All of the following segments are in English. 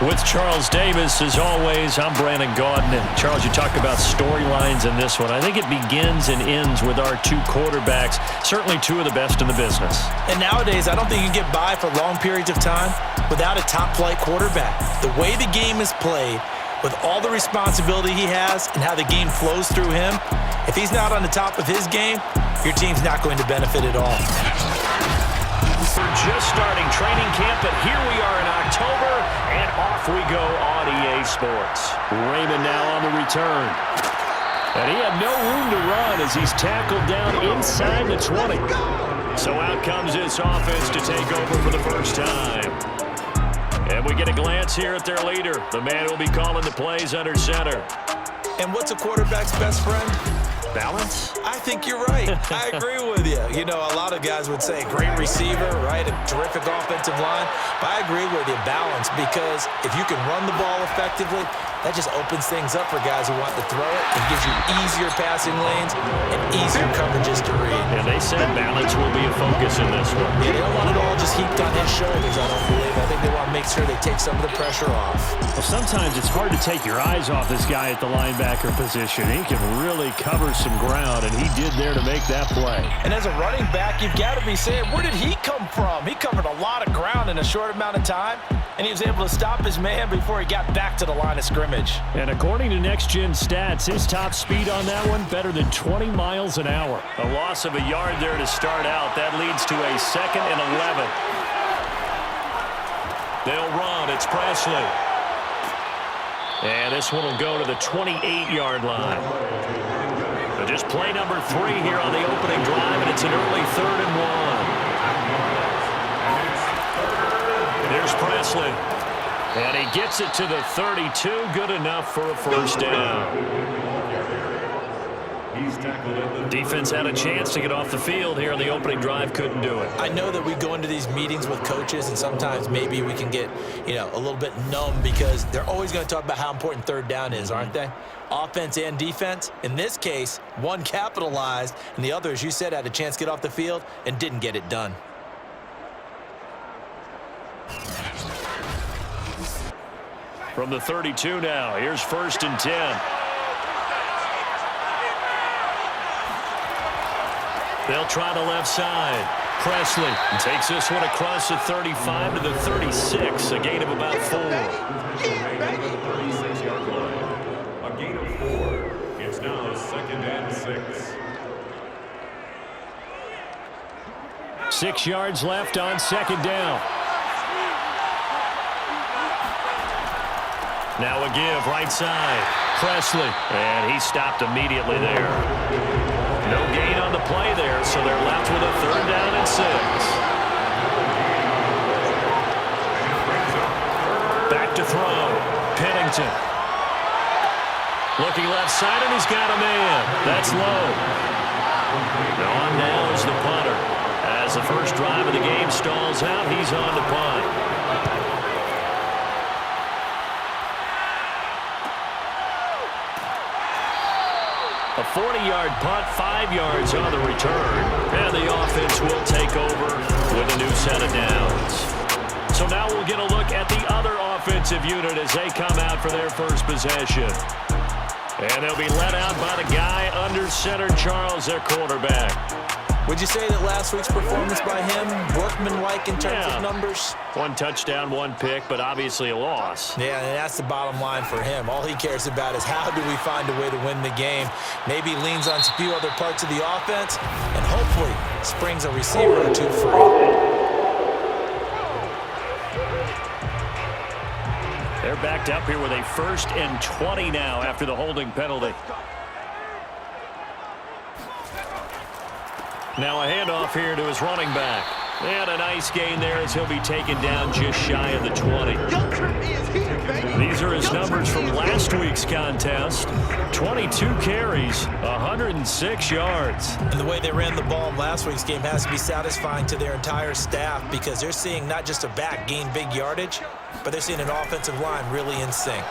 With Charles Davis, as always, I'm Brandon Gaudin. And Charles, you talked about storylines in this one. I think it begins and ends with our two quarterbacks, certainly two of the best in the business. And nowadays, I don't think you can get by for long periods of time without a top-flight quarterback. The way the game is played, with all the responsibility he has and how the game flows through him, if he's not on the top of his game, your team's not going to benefit at all. We're just starting training camp, but here we are in October, and off we go on EA Sports. Raymond now on the return. And he had no room to run as he's tackled down inside the 20. So out comes this offense to take over for the first time. And we get a glance here at their leader, the man who will be calling the plays under center. And what's a quarterback's best friend? Balance? I think you're right. I agree with you. You know, a lot of guys would say great receiver, right? A terrific offensive line. But I agree with you, balance, because if you can run the ball effectively, that just opens things up for guys who want to throw it and gives you easier passing lanes and easier coverages to read. And they said balance will be a focus in this one. Yeah, they don't want it all just heaped on his shoulders, I don't believe. I think they want to make sure they take some of the pressure off. Well, sometimes it's hard to take your eyes off this guy at the linebacker position. He can really cover some ground, and he did there to make that play. And as a running back, you've got to be saying, where did he come from? He covered a lot of ground in a short amount of time, and he was able to stop his man before he got back to the line of scrimmage. And according to Next Gen Stats, his top speed on that one better than 20 miles an hour. A loss of a yard there to start out. That leads to a 2nd and 11. They'll run. It's Presley. And this one will go to the 28-yard line. But just play number 3 here on the opening drive, and it's an early 3rd and 1. There's Presley. And he gets it to the 32. Good enough for a first down. Defense had a chance to get off the field here on the opening drive. Couldn't do it. I know that we go into these meetings with coaches, and sometimes maybe we can get, a little bit numb because they're always going to talk about how important third down is, aren't they? Offense and defense. In this case, one capitalized, and the other, as you said, had a chance to get off the field and didn't get it done. From the 32 now, here's 1st and 10. They'll try the left side. Presley takes this one across the 35 to the 36, a gain of about 4. A gain of 4. It's now 2nd and 6. 6 yards left on 2nd down. Now a give, right side. Presley, and he stopped immediately there. No gain on the play there, so they're left with a 3rd down and 6. Back to throw. Pennington. Looking left side, and he's got a man. That's low. On now is the punter. As the first drive of the game stalls out, he's on to punt. A 40-yard punt, 5 yards on the return. And the offense will take over with a new set of downs. So now we'll get a look at the other offensive unit as they come out for their first possession. And they'll be led out by the guy under center, Charles, their quarterback. Would you say that last week's performance by him, workmanlike in terms of numbers? 1 touchdown, 1 pick, but obviously a loss. Yeah, and that's the bottom line for him. All he cares about is how do we find a way to win the game. Maybe he leans on a few other parts of the offense and hopefully springs a receiver or two free. They're backed up here with a 1st and 20 now after the holding penalty. Now a handoff here to his running back. And a nice gain there as he'll be taken down just shy of the 20. These are his numbers from last week's contest. 22 carries, 106 yards. And the way they ran the ball in last week's game has to be satisfying to their entire staff because they're seeing not just a back gain big yardage, but they're seeing an offensive line really in sync.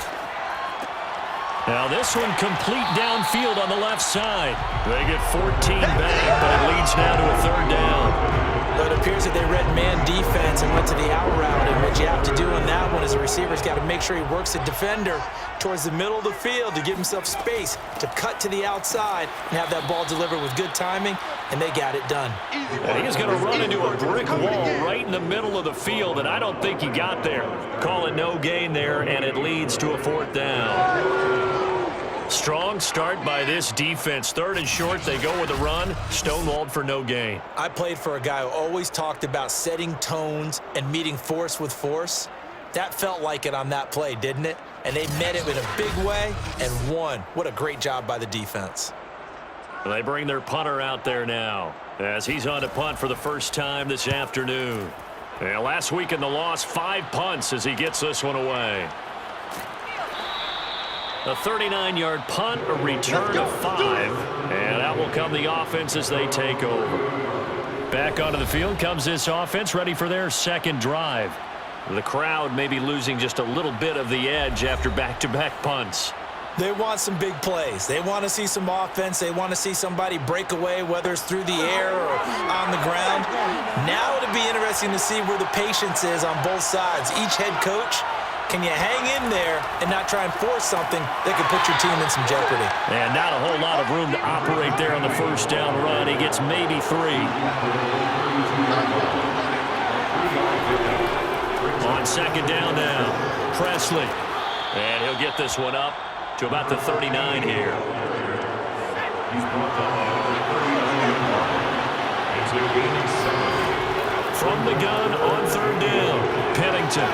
Now this one complete downfield on the left side. They get 14 back, but it leads now to a 3rd down. But it appears that they read man defense and went to the out route, and what you have to do on that one as a receiver receiver's got to make sure he works the defender towards the middle of the field to give himself space to cut to the outside and have that ball delivered with good timing, and they got it done. And he's going to run into a brick wall right in the middle of the field, and I don't think he got there. Call it no gain there, and it leads to a 4th down. Strong start by this defense. 3rd and short, they go with a run. Stonewalled for no gain. I played for a guy who always talked about setting tones and meeting force with force. That felt like it on that play, didn't it? And they met it in a big way and won. What a great job by the defense. They bring their punter out there now as he's on to punt for the first time this afternoon. And last week in the loss, 5 punts as he gets this one away. A 39-yard punt, a return of 5, and out will come the offense as they take over. Back onto the field comes this offense, ready for their 2nd drive. The crowd may be losing just a little bit of the edge after back-to-back punts. They want some big plays. They want to see some offense. They want to see somebody break away, whether it's through the air or on the ground. Now it'll be interesting to see where the patience is on both sides. Each head coach, can you hang in there and not try and force something that could put your team in some jeopardy? And not a whole lot of room to operate there on the 1st down run. He gets maybe 3. On 2nd down now, Presley. And he'll get this one up to about the 39 here. From the gun on 3rd down, Pennington.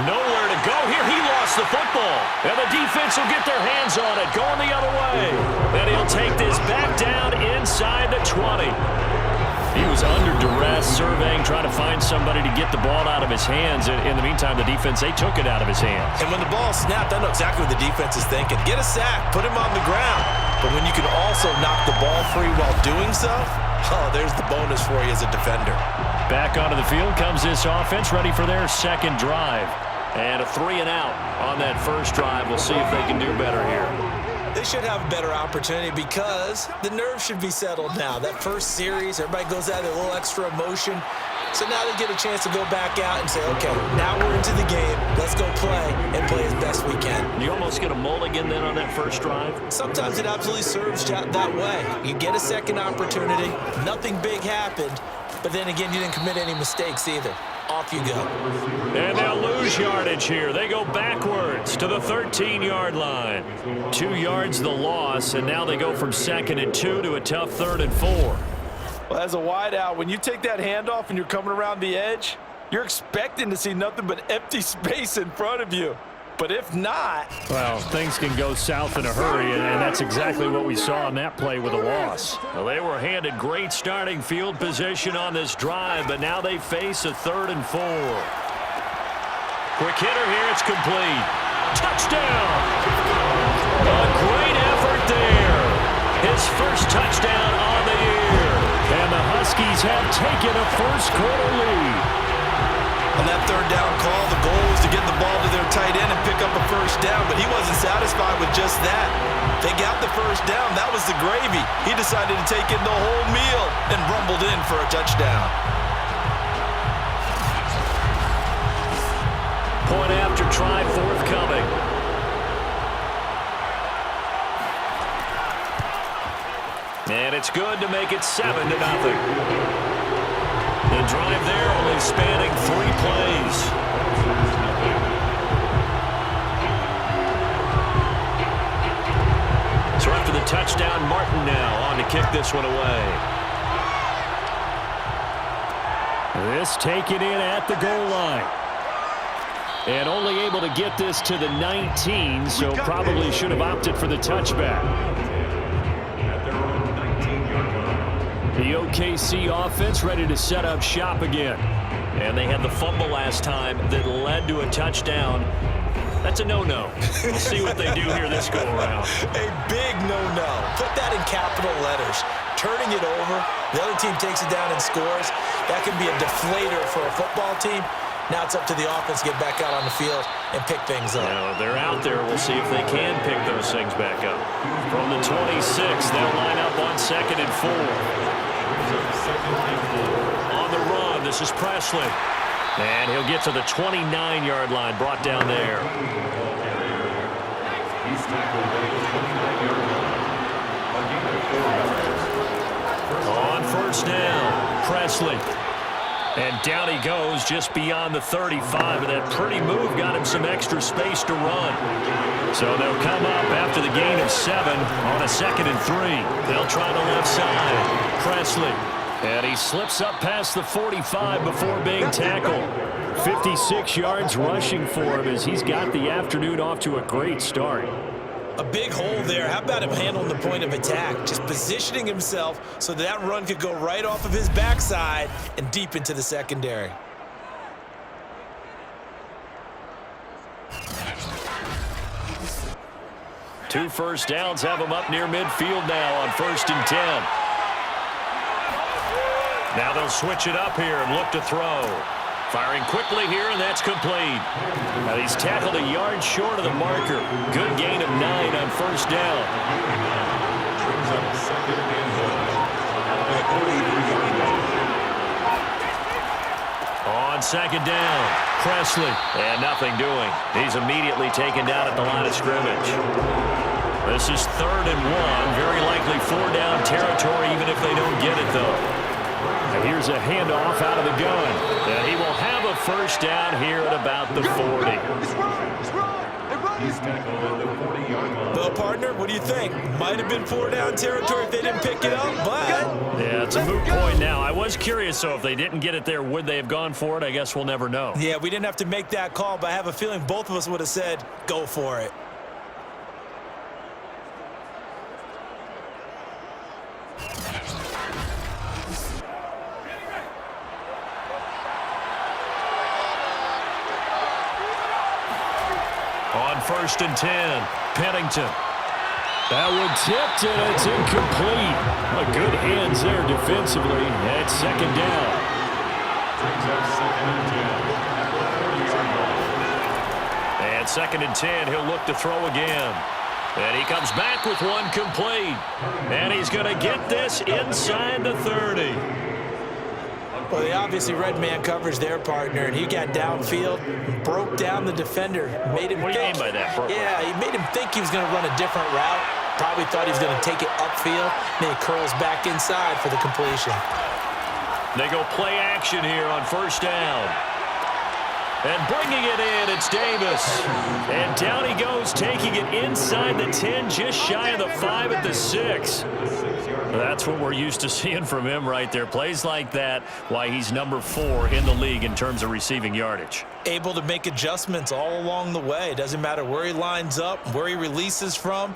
Nowhere to go here. He lost the football. And the defense will get their hands on it, going the other way. And he'll take this back down inside the 20. He was under duress, surveying, trying to find somebody to get the ball out of his hands. In the meantime, the defense, they took it out of his hands. And when the ball snapped, I know exactly what the defense is thinking. Get a sack, put him on the ground. But when you can also knock the ball free while doing so, oh, there's the bonus for you as a defender. Back onto the field comes this offense, ready for their 2nd drive. And a 3 and out on that 1st drive. We'll see if they can do better here. They should have a better opportunity because the nerves should be settled now. That first series, everybody goes out with a little extra emotion. So now they get a chance to go back out and say, okay, now we're into the game. Let's go play and play as best we can. You almost get a mulligan then on that 1st drive? Sometimes it absolutely serves that way. You get a 2nd opportunity. Nothing big happened. But then again, you didn't commit any mistakes either. Off you go. And they'll lose yardage here. They go backwards to the 13-yard line. 2 yards the loss, and now they go from 2nd and 2 to a tough 3rd and 4. Well, as a wideout, when you take that handoff and you're coming around the edge, you're expecting to see nothing but empty space in front of you. But if not... Well, things can go south in a hurry, and that's exactly what we saw on that play with a loss. Well, they were handed great starting field position on this drive, but now they face a 3rd and 4. Quick hitter here, it's complete. Touchdown! A great effort there. His first touchdown on the year. And the Huskies have taken a first-quarter lead. On that 3rd down call, the goal was to get the ball to their tight end and pick up a 1st down, but he wasn't satisfied with just that. They got the 1st down. That was the gravy. He decided to take in the whole meal and rumbled in for a touchdown. Point after try forthcoming. And it's good to make it 7-0. The drive there only spanning 3 plays. So after the touchdown, Martin now on to kick this one away. This taken in at the goal line. And only able to get this to the 19, so probably should have opted for the touchback. The OKC offense ready to set up shop again. And they had the fumble last time that led to a touchdown. That's a no-no. We'll see what they do here this go-around. A big no-no. Put that in capital letters. Turning it over, the other team takes it down and scores. That can be a deflator for a football team. Now it's up to the offense to get back out on the field and pick things up. Now, they're out there. We'll see if they can pick those things back up. From the 26, they'll line up on 2nd and 4. On the run, this is Presley. And he'll get to the 29-yard line, brought down there. He's tackled at the 29-yard line. A gain of 4 yards. On first down, Presley. And down he goes just beyond the 35. And that pretty move got him some extra space to run. So they'll come up after the gain of 7 on a 2nd and 3. They'll try the left side. Presley. And he slips up past the 45 before being tackled. 56 yards rushing for him as he's got the afternoon off to a great start. A big hole there. How about him handling the point of attack? Just positioning himself so that run could go right off of his backside and deep into the secondary. Two first downs have him up near midfield now on 1st and 10. Now they'll switch it up here and look to throw. Firing quickly here, and that's complete. Now he's tackled a yard short of the marker. Good gain of 9 on first down. Brings up 2nd and 1. On 2nd down, Presley. And nothing doing. He's immediately taken down at the line of scrimmage. This is 3rd and 1. Very likely 4-down territory, even if they don't get it, though. And here's a handoff out of the gun. And he will have a first down here at about the 40. He's tackled at the 40-yard line. Well, partner, what do you think? Might have been 4-down territory if they didn't pick it up, but... Yeah, it's a moot point now. I was curious, so if they didn't get it there, would they have gone for it? I guess we'll never know. Yeah, we didn't have to make that call, but I have a feeling both of us would have said, go for it. On 1st and 10, Pennington. That one tipped, and it's incomplete. Good hands there defensively at 2nd down. Brings up 2nd and 10. And 2nd and 10, he'll look to throw again. And he comes back with one complete. And he's going to get this inside the 30. Well, they obviously read man coverage their partner, and he got downfield, broke down the defender, made him What do you mean by that? Yeah, he made him think he was going to run a different route. Probably thought he was going to take it upfield, then he curls back inside for the completion. They go play action here on 1st down. And bringing it in, it's Davis. And down he goes, taking it inside the 10, just shy of the 5 at the 6. That's what we're used to seeing from him right there. Plays like that, why he's number 4 in the league in terms of receiving yardage. Able to make adjustments all along the way. Doesn't matter where he lines up, where he releases from,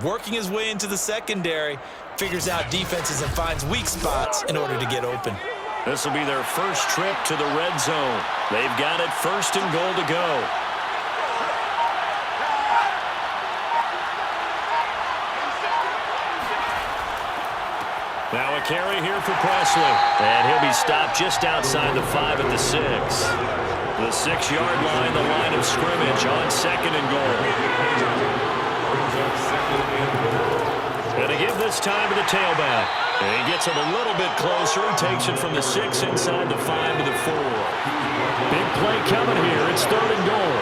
working his way into the secondary, figures out defenses and finds weak spots in order to get open. This will be their first trip to the red zone. They've got it 1st and goal to go. Now a carry here for Presley. And he'll be stopped just outside the 5 at the 6. The 6-yard line, the line of scrimmage on 2nd and goal. And to give this time to the tailback. And he gets it a little bit closer and takes it from the 6 inside the 5 to the 4. Big play coming here. It's 3rd and goal.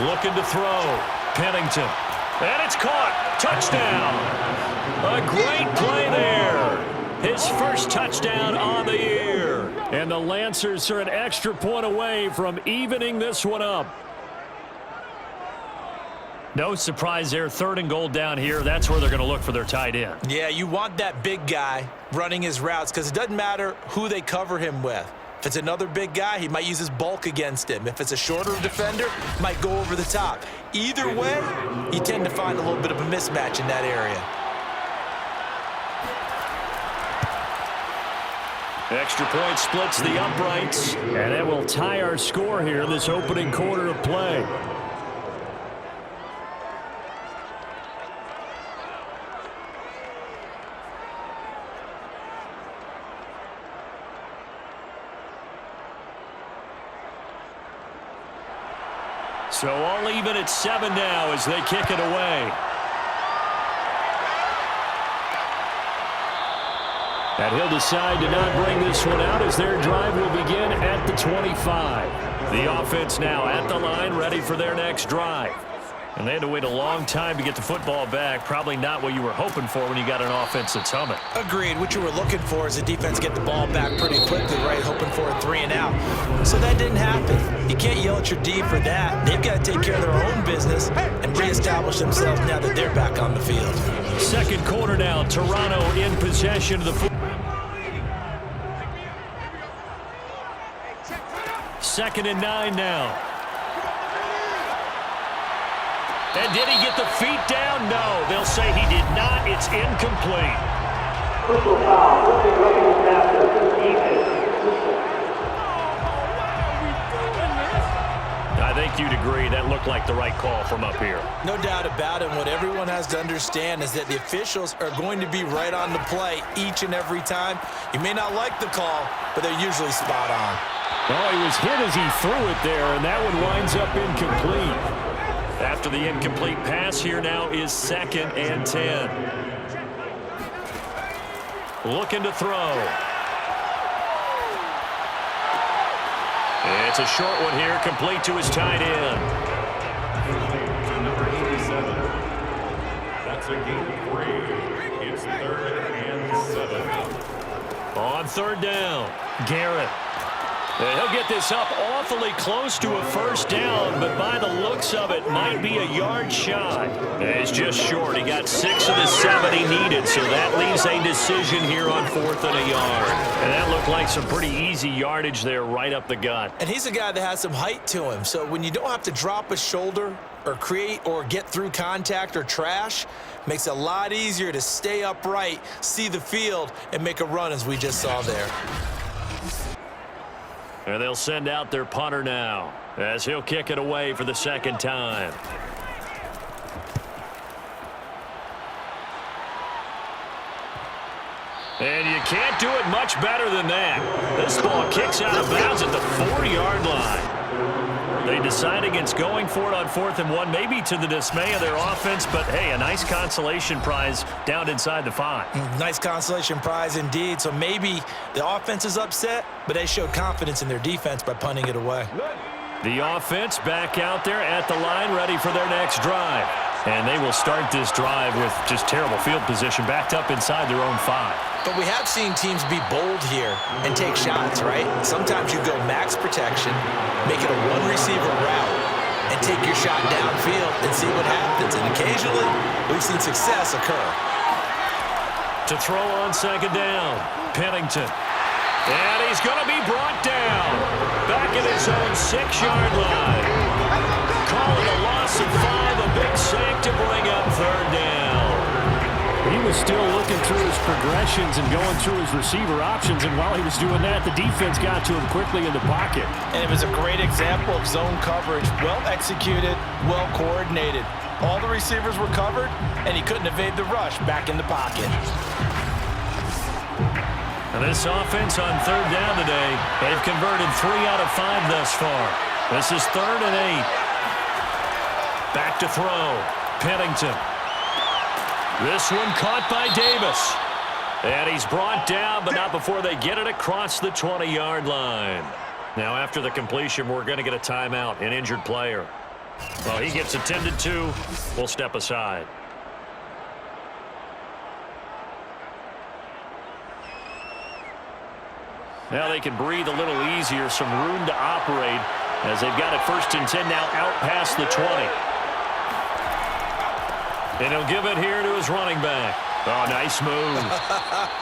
Looking to throw. Pennington. And it's caught. Touchdown. A great play there. His first touchdown on the year. And the Lancers are an extra point away from evening this one up. No surprise there. 3rd and goal down here. That's where they're going to look for their tight end. Yeah, you want that big guy running his routes because it doesn't matter who they cover him with. If it's another big guy, he might use his bulk against him. If it's a shorter defender, might go over the top. Either way, you tend to find a little bit of a mismatch in that area. Extra point splits the uprights, and it will tie our score here in this opening quarter of play. So all even at 7 now as they kick it away. And he'll decide to not bring this one out as their drive will begin at the 25. The offense now at the line, ready for their next drive. And they had to wait a long time to get the football back. Probably not what you were hoping for when you got an offense that's humming. Agreed. What you were looking for is the defense get the ball back pretty quickly, right? Hoping for a 3 and out. So that didn't happen. You can't yell at your D for that. They've got to take care of their own business and reestablish themselves now that they're back on the field. Second quarter now. Toronto in possession of the football. Second and 9 now. And did he get the feet down? No. They'll say he did not. It's incomplete. Personal foul. I think you'd agree that looked like the right call from up here. No doubt about it. What everyone has to understand is that the officials are going to be right on the play each and every time. You may not like the call, but they're usually spot on. Oh, he was hit as he threw it there, and that one winds up incomplete. After the incomplete pass, here now is 2nd and 10. Looking to throw. It's a short one here, complete to his tight end. To number 87. That's a gain of 3. It's 3rd and 7. On 3rd down, Garrett. And he'll get this up awfully close to a first down, but by the looks of it, might be a yard shy. It's just short. He got 6 of the 7 he needed, so that leaves a decision here on 4th and a yard. And that looked like some pretty easy yardage there right up the gut. And he's a guy that has some height to him, so when you don't have to drop a shoulder or create or get through contact or trash, makes it a lot easier to stay upright, see the field, and make a run as we just saw there. And they'll send out their punter now as he'll kick it away for the 2nd time. And you can't do it much better than that. This ball kicks out of bounds at the 40-yard line. They decide against going for it on 4th and 1, maybe to the dismay of their offense, but hey, a nice consolation prize down inside the 5. Nice consolation prize indeed. So maybe the offense is upset, but they showed confidence in their defense by punting it away. The offense back out there at the line, ready for their next drive. And they will start this drive with just terrible field position, backed up inside their own 5. But we have seen teams be bold here and take shots, right? Sometimes you go max protection, make it a one-receiver route, and take your shot downfield and see what happens. And occasionally, we've seen success occur. To throw on 2nd down, Pennington. And he's going to be brought down. Back at his own 6-yard line. Call it a loss of 5, a big sack to bring up 3rd down. He was still looking through his progressions and going through his receiver options, and while he was doing that, the defense got to him quickly in the pocket. And it was a great example of zone coverage. Well executed, well coordinated. All the receivers were covered, and he couldn't evade the rush back in the pocket. And this offense on 3rd down today, they've converted 3 out of 5 thus far. This is 3rd and 8. Back to throw. Pennington. This one caught by Davis. And he's brought down, but not before they get it across the 20-yard line. Now, after the completion, we're going to get a timeout, an injured player. Well, he gets attended to. We'll step aside. Now they can breathe a little easier, some room to operate as they've got it 1st and 10 now out past the 20. And he'll give it here to his running back. Oh, nice move.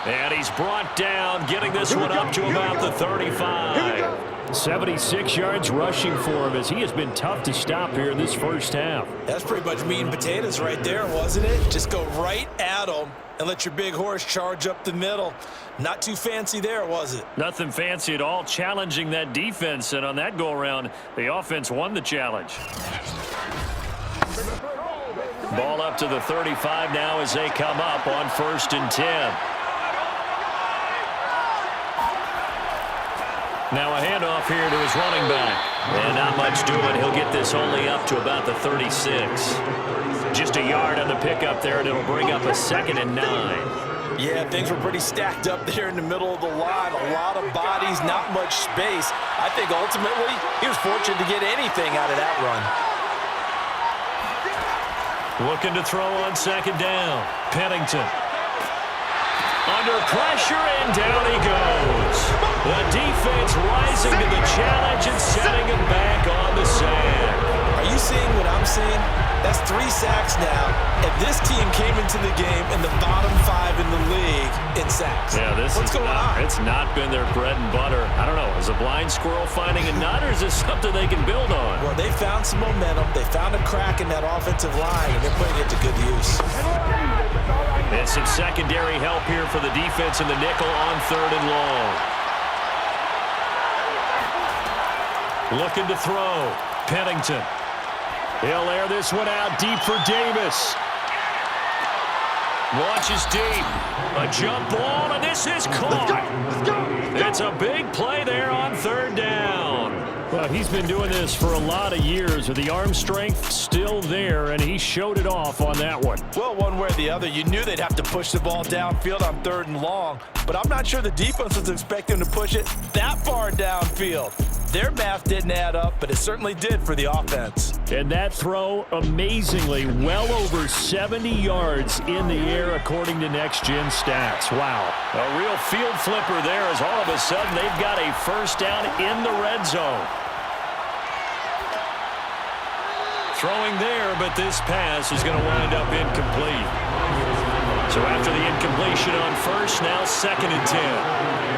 And he's brought down, getting this one up to about the 35. 76 yards rushing for him as he has been tough to stop here in this first half. That's pretty much meat and potatoes right there, wasn't it? Just go right at them and let your big horse charge up the middle. Not too fancy there, was it? Nothing fancy at all, challenging that defense. And on that go-around, the offense won the challenge. Ball up to the 35 now as they come up on 1st and 10. Now a handoff here to his running back. And not much doing. He'll get this only up to about the 36. Just a yard on the pickup there, and it'll bring up a 2nd and 9. Yeah, things were pretty stacked up there in the middle of the line. A lot of bodies, not much space. I think ultimately he was fortunate to get anything out of that run. Looking to throw on second down. Pennington. Under pressure, and down he goes. The defense rising to the challenge and setting him back on the sand. Are you seeing what I'm seeing? That's 3 sacks now, and this team came into the game in the bottom 5 in the league in sacks. Yeah, What's going on? It's not been their bread and butter. I don't know. Is a blind squirrel finding a nut, or is this something they can build on? Well, they found some momentum. They found a crack in that offensive line, and they're putting it to good use. And some secondary help here for the defense in the nickel on 3rd and long. Looking to throw. Pennington. He'll air this one out deep for Davis. Launches deep. A jump ball, and this is caught. It's a big play there on 3rd down. Well, he's been doing this for a lot of years with the arm strength still there, and he showed it off on that one. Well, one way or the other, you knew they'd have to push the ball downfield on 3rd and long, but I'm not sure the defense was expecting to push it that far downfield. Their math didn't add up, but it certainly did for the offense. And that throw, amazingly, well over 70 yards in the air, according to Next Gen Stats. Wow. A real field flipper there as all of a sudden they've got a first down in the red zone. Throwing there, but this pass is going to wind up incomplete. So after the incompletion on first, now 2nd and 10.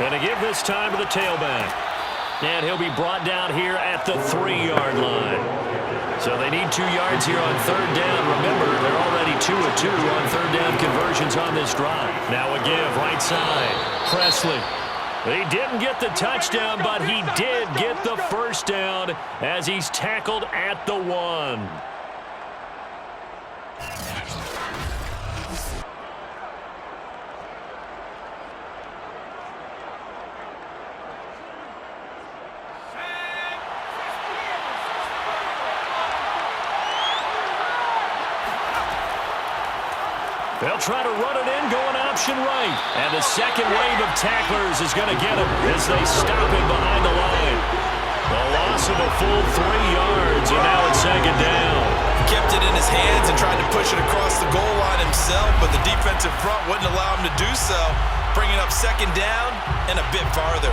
And to give this time to the tailback. And he'll be brought down here at the 3-yard line. So they need 2 yards here on 3rd down. Remember, they're already 2 of 2 on 3rd down conversions on this drive. Now a give, right side. Presley. He didn't get the touchdown, but he did get the first down as he's tackled at the 1. They'll try to run it in, going option right. And the second wave of tacklers is going to get him as they stop him behind the line. The loss of a full 3 yards, and now it's 2nd down. He kept it in his hands and tried to push it across the goal line himself, but the defensive front wouldn't allow him to do so, bringing up 2nd down and a bit farther.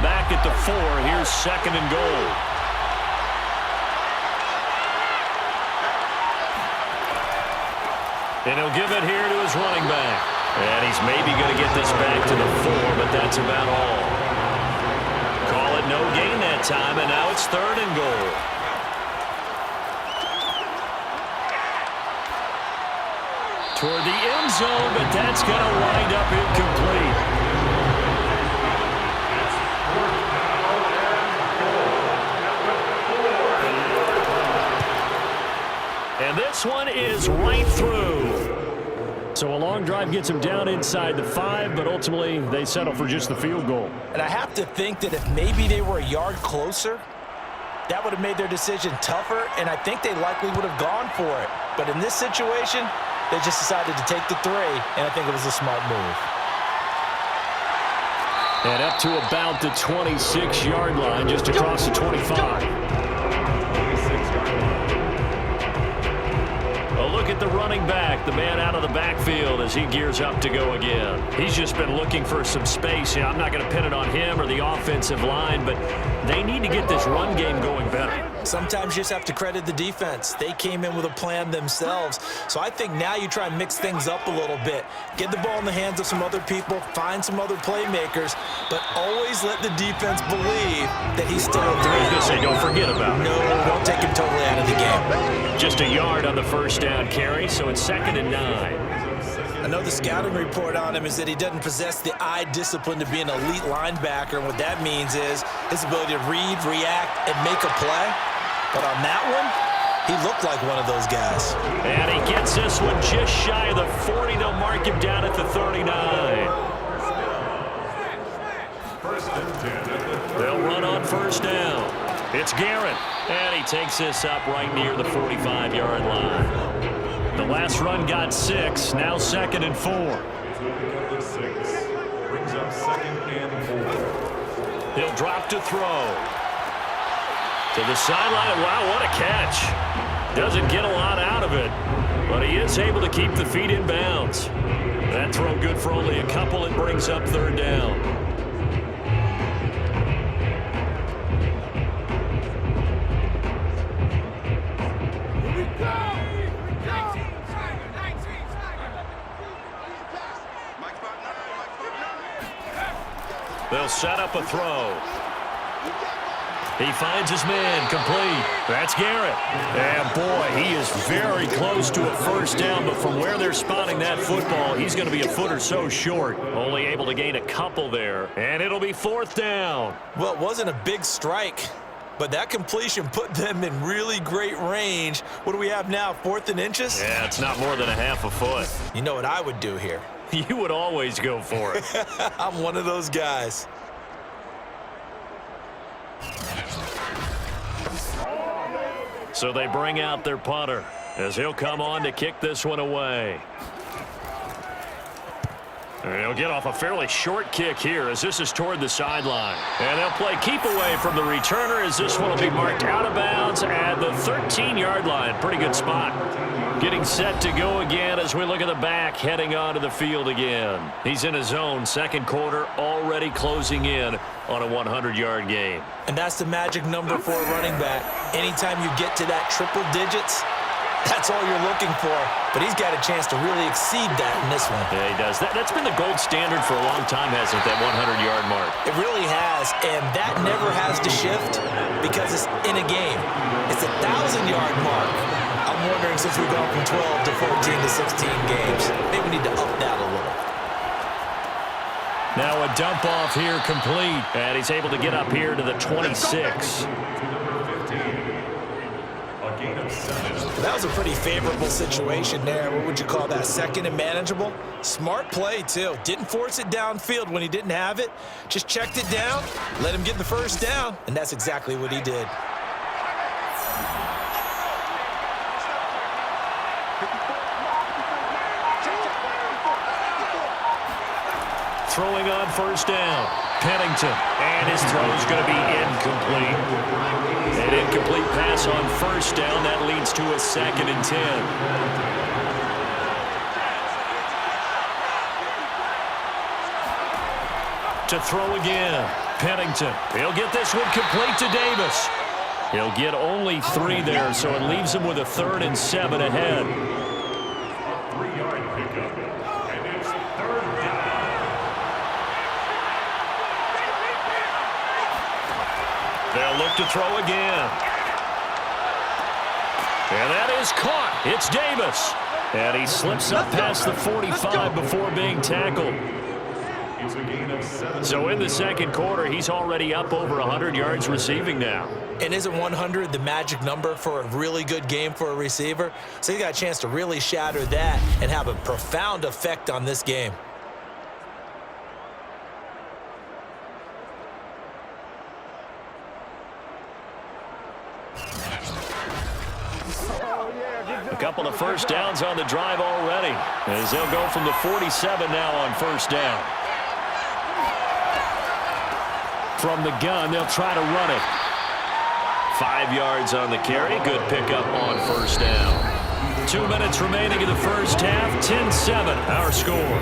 Back at the 4, here's 2nd and goal. And he'll give it here to his running back. And he's maybe going to get this back to the 4, but that's about all. Call it no gain that time, and now it's 3rd and goal. Toward the end zone, but that's going to wind up incomplete. And this one is right through. So a long drive gets him down inside the 5, but ultimately they settle for just the field goal. And I have to think that if maybe they were a yard closer, that would have made their decision tougher, and I think they likely would have gone for it. But in this situation, they just decided to take the 3, and I think it was a smart move. And up to about the 26-yard line, just across the 25. A look at the running back, the man out of the backfield as he gears up to go again. He's just been looking for some space. Yeah, I'm not going to pin it on him or the offensive line, but they need to get this run game going better. Sometimes you just have to credit the defense. They came in with a plan themselves. So I think now you try and mix things up a little bit. Get the ball in the hands of some other people, find some other playmakers, but always let the defense believe that he's still a threat. I was going to say, don't forget about it. No, don't take him totally out of the game. Just a yard on the first down carry, so it's 2nd and 9. I know the scouting report on him is that he doesn't possess the eye discipline to be an elite linebacker, and what that means is his ability to read, react, and make a play. But on that one, he looked like one of those guys. And he gets this one just shy of the 40. They'll mark him down at the 39. First and 10 at the They'll run on first down. It's Garrett, and he takes this up right near the 45-yard line. The last run got 6, now 2nd and 4. He's looking at the 6. Brings up 2nd and 4. He'll drop to throw. To the sideline. Wow, what a catch. Doesn't get a lot out of it, but he is able to keep the feet in bounds. That throw good for only a couple. It brings up 3rd down. They'll set up a throw. He finds his man, complete. That's Garrett. And boy, he is very close to a first down, but from where they're spotting that football, he's going to be a foot or so short. Only able to gain a couple there, and it'll be 4th down. Well, it wasn't a big strike, but that completion put them in really great range. What do we have now, 4th and inches? Yeah, it's not more than a half a foot. You know what I would do here? You would always go for it. I'm one of those guys. So they bring out their punter as he'll come on to kick this one away. And he'll get off a fairly short kick here as this is toward the sideline. And they'll play keep away from the returner as this one will be marked out of bounds at the 13-yard line. Pretty good spot. Getting set to go again as we look at the back heading onto the field again. He's in his zone, 2nd quarter, already closing in on a 100-yard game. And that's the magic number for a running back. Anytime you get to that triple digits, that's all you're looking for. But he's got a chance to really exceed that in this one. Yeah, he does. That's been the gold standard for a long time, hasn't it, that 100-yard mark? It really has, and that never has to shift because it's in a game. It's a 1,000-yard mark. I'm wondering, since we've gone from 12 to 14 to 16 games, maybe we need to up that a little. Now a dump off here complete, and he's able to get up here to the 26. That was a pretty favorable situation there. What would you call that? 2nd and manageable? Smart play, too. Didn't force it downfield when he didn't have it. Just checked it down, let him get the first down, and that's exactly what he did. Throwing on first down. Pennington, and his throw is going to be incomplete. An incomplete pass on first down. That leads to a 2nd and 10. To throw again. Pennington. He'll get this one complete to Davis. He'll get only 3 there, so it leaves him with a 3rd and 7 ahead. 3-yard pickup. And it's 3rd down. They'll look to throw again. And that is caught. It's Davis. And he slips up past the 45 before being tackled. It's a gain of 7. So in the 2nd quarter, he's already up over 100 yards receiving now. And isn't 100 the magic number for a really good game for a receiver? So he got a chance to really shatter that and have a profound effect on this game. A couple of first downs on the drive already, as they'll go from the 47 now on first down. From the gun, they'll try to run it. 5 yards on the carry. Good pickup on first down. 2 minutes remaining in the first half. 10-7, our score.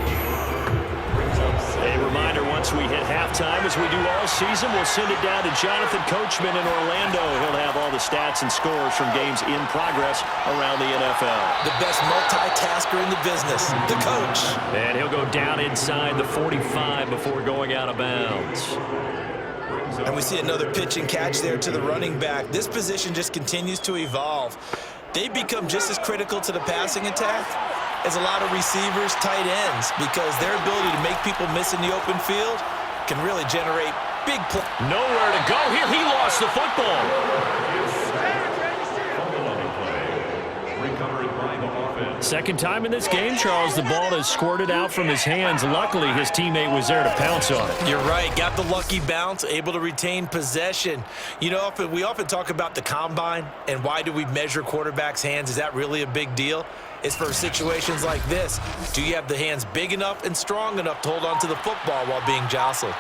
A reminder, once we hit halftime, as we do all season, we'll send it down to Jonathan Coachman in Orlando. He'll have all the stats and scores from games in progress around the NFL. The best multitasker in the business, the coach. And he'll go down inside the 45 before going out of bounds. And we see another pitch and catch there to the running back. This position just continues to evolve. They become just as critical to the passing attack as a lot of receivers, tight ends, because their ability to make people miss in the open field can really generate big plays. Nowhere to go here. He lost the football. Recovered by the offense. Second time in this game, Charles, the ball has squirted out from his hands. Luckily, his teammate was there to pounce on it. You're right. Got the lucky bounce, able to retain possession. You know, we often talk about the combine and why do we measure quarterbacks' hands. Is that really a big deal? It's for situations like this. Do you have the hands big enough and strong enough to hold on to the football while being jostled?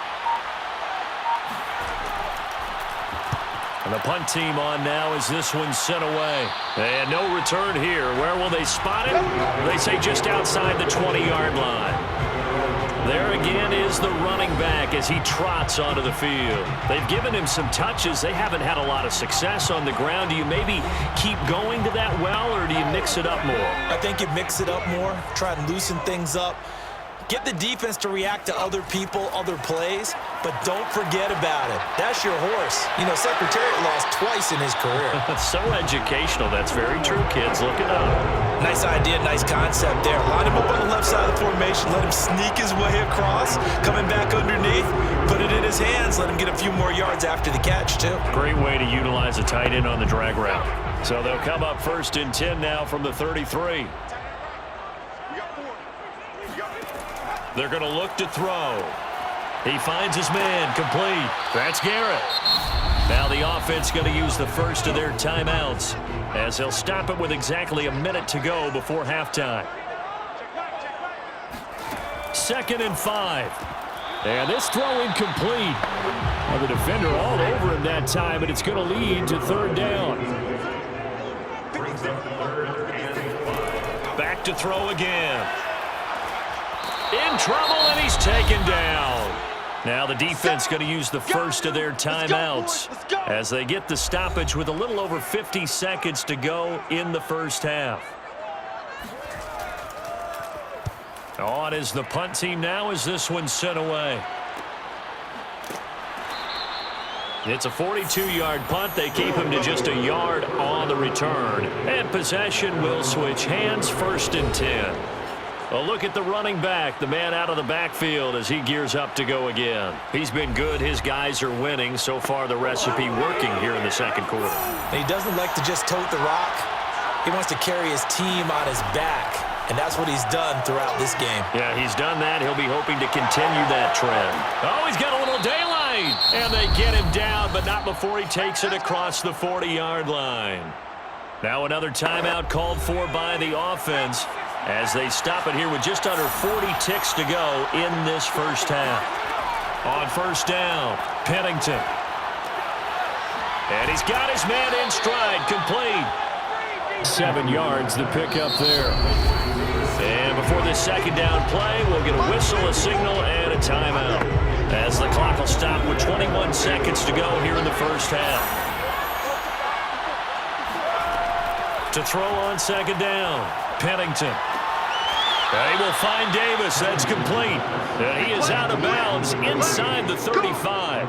And the punt team on now as this one's sent away. And no return here. Where will they spot him? They say just outside the 20-yard line. There again is the running back as he trots onto the field. They've given him some touches. They haven't had a lot of success on the ground. Do you maybe keep going to that well, or do you mix it up more? I think you mix it up more, try and loosen things up. Get the defense to react to other people, other plays, but don't forget about it. That's your horse. You know, Secretariat lost twice in his career. So educational. That's very true, kids. Look it up. Nice idea, nice concept there. Line him up on the left side of the formation. Let him sneak his way across. Coming back underneath. Put it in his hands. Let him get a few more yards after the catch, too. Great way to utilize a tight end on the drag route. So they'll come up 1st and 10 now from the 33. They're going to look to throw. He finds his man, complete. That's Garrett. Now the offense going to use the first of their timeouts as they'll stop it with exactly a minute to go before halftime. 2nd and 5. And this throw incomplete. Well, the defender all over him that time, and it's going to lead to 3rd down. Back to throw again. In trouble, and he's taken down. Now the defense going to use the first of their timeouts as they get the stoppage with a little over 50 seconds to go in the first half. On is the punt team now as this one's sent away. It's a 42-yard punt. They keep him to just a yard on the return. And possession will switch hands, 1st and 10. A look at the running back, the man out of the backfield as he gears up to go again. He's been good. His guys are winning. So far, the recipe working here in the 2nd quarter. And he doesn't like to just tote the rock. He wants to carry his team on his back, and that's what he's done throughout this game. Yeah, he's done that. He'll be hoping to continue that trend. Oh, he's got a little daylight, and they get him down, but not before he takes it across the 40-yard line. Now another timeout called for by the offense, as they stop it here with just under 40 ticks to go in this first half. On 1st down, Pennington. And he's got his man in stride, complete. 7 yards, the pickup there. And before this 2nd down play, we'll get a whistle, a signal, and a timeout, as the clock will stop with 21 seconds to go here in the first half. To throw on 2nd down, Pennington. He will find Davis. That's complete. And he is out of bounds inside the 35.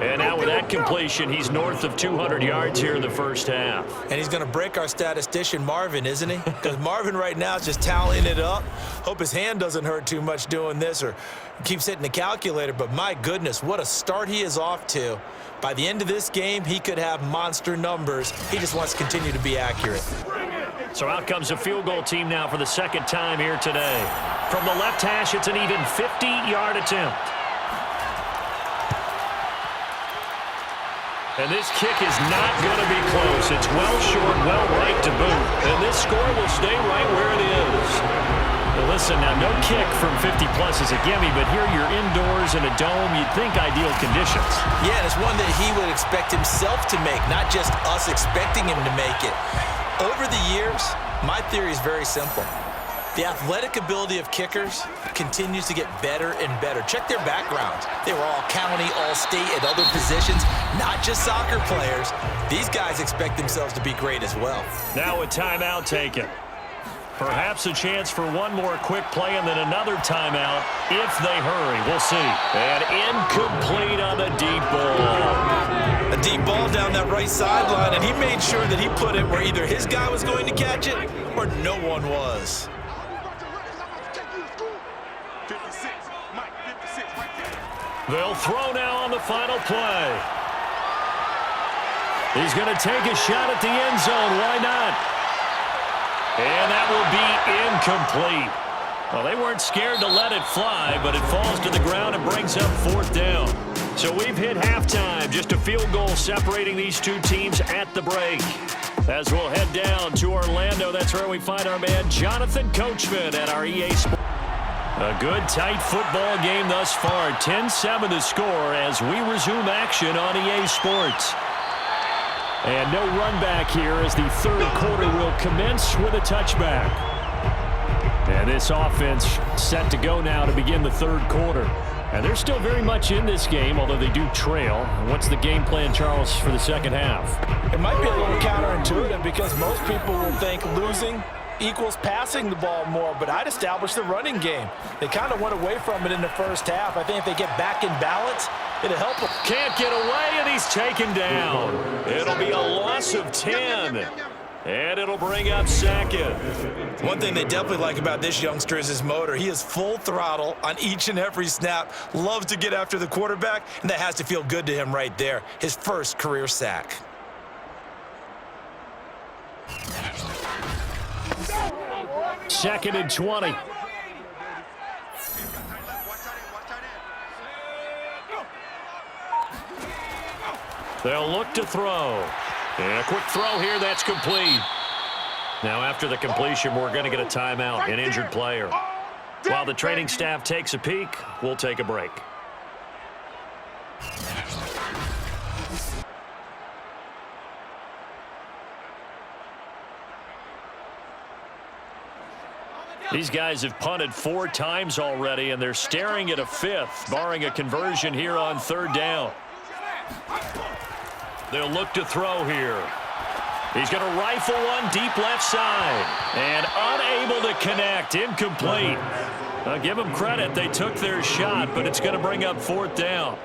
And now with that completion, he's north of 200 yards here in the first half. And he's going to break our statistician, Marvin, isn't he? Because Marvin right now is just tallying it up. Hope his hand doesn't hurt too much doing this or keeps hitting the calculator. But my goodness, what a start he is off to. By the end of this game, he could have monster numbers. He just wants to continue to be accurate. So out comes a field goal team now for the 2nd time here today. From the left hash, it's an even 50-yard attempt. And this kick is not going to be close. It's well short, well right to boot. And this score will stay right where it is. Well, listen, now no kick from 50-plus is a gimme, but here you're indoors in a dome. You'd think ideal conditions. Yeah, and it's one that he would expect himself to make, not just us expecting him to make it. Over the years, my theory is very simple. The athletic ability of kickers continues to get better and better. Check their backgrounds. They were all county, all state, at other positions, not just soccer players. These guys expect themselves to be great as well. Now a timeout taken. Perhaps a chance for one more quick play and then another timeout if they hurry. We'll see. And incomplete on the deep ball. A deep ball down that right sideline, and he made sure that he put it where either his guy was going to catch it or no one was. They'll throw now on the final play. He's going to take a shot at the end zone. Why not? And that will be incomplete. Well, they weren't scared to let it fly, but it falls to the ground and brings up 4th down. So we've hit halftime. Just a field goal separating these two teams at the break. As we'll head down to Orlando, that's where we find our man Jonathan Coachman at our EA Sports. A good, tight football game thus far. 10-7 the score as we resume action on EA Sports. And no run back here as the third quarter will commence with a touchback. And this offense set to go now to begin the third quarter. And they're still very much in this game, although they do trail. What's the game plan, Charles, for the second half? It might be a little counterintuitive because most people will think losing equals passing the ball more, but I'd establish the running game. They kind of went away from it in the first half. I think if they get back in balance, it'll help them. Can't get away, and he's taken down. It'll be a loss of 10. And it'll bring up 2nd. One thing they definitely like about this youngster is his motor. He is full throttle on each and every snap, loves to get after the quarterback, and that has to feel good to him right there. His first career sack. Second and 20. They'll look to throw. And a quick throw here, that's complete. Now after the completion, we're going to get a timeout, an injured player. While the training staff takes a peek, we'll take a break. These guys have punted 4 times already, and they're staring at a 5th, barring a conversion here on 3rd down. They'll look to throw here. He's going to rifle one deep left side. And unable to connect. Incomplete. I'll give them credit. They took their shot, but it's going to bring up 4th down.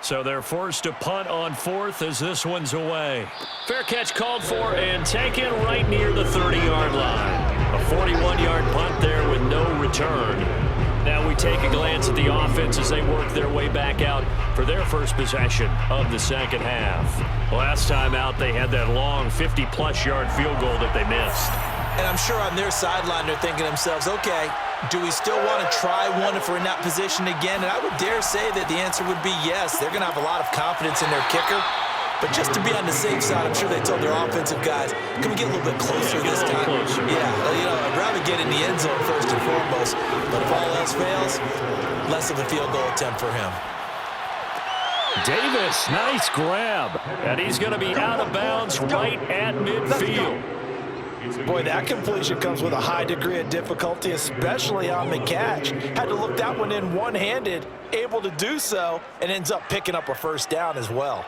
So they're forced to punt on 4th as this one's away. Fair catch called for and taken right near the 30-yard line. A 41-yard punt there with no return. Now we take a glance at the offense as they work their way back out for their first possession of the second half. Last time out, they had that long 50-plus yard field goal that they missed. And I'm sure on their sideline they're thinking to themselves, okay, do we still want to try one if we're in that position again? And I would dare say that the answer would be yes. They're going to have a lot of confidence in their kicker. But just to be on the safe side, I'm sure they told their offensive guys, can we get a little bit closer this time? Yeah, I'd rather get in the end zone first and foremost. But if all else fails, less of a field goal attempt for him. Davis, nice grab. And he's going to be out of bounds right at midfield. Boy, that completion comes with a high degree of difficulty, especially on the catch. Had to look that one in one-handed, able to do so, and ends up picking up a 1st down as well.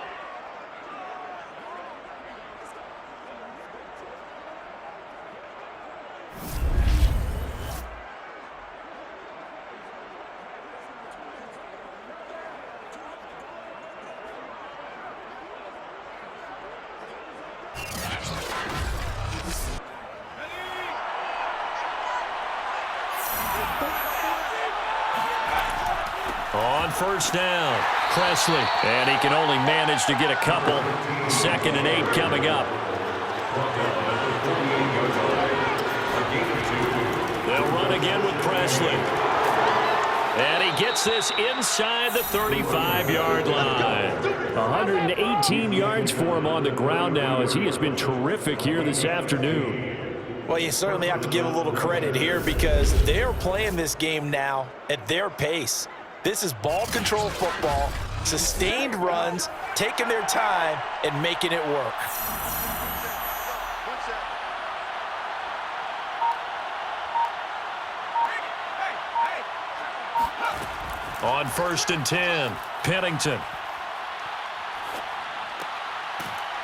On 1st down, Presley. And he can only manage to get a couple. 2nd and 8 coming up. They'll run again with Presley. And he gets this inside the 35-yard line. 118 yards for him on the ground now as he has been terrific here this afternoon. Well, you certainly have to give a little credit here because they're playing this game now at their pace. This is ball control football, sustained runs, taking their time, and making it work. On 1st and 10, Pennington.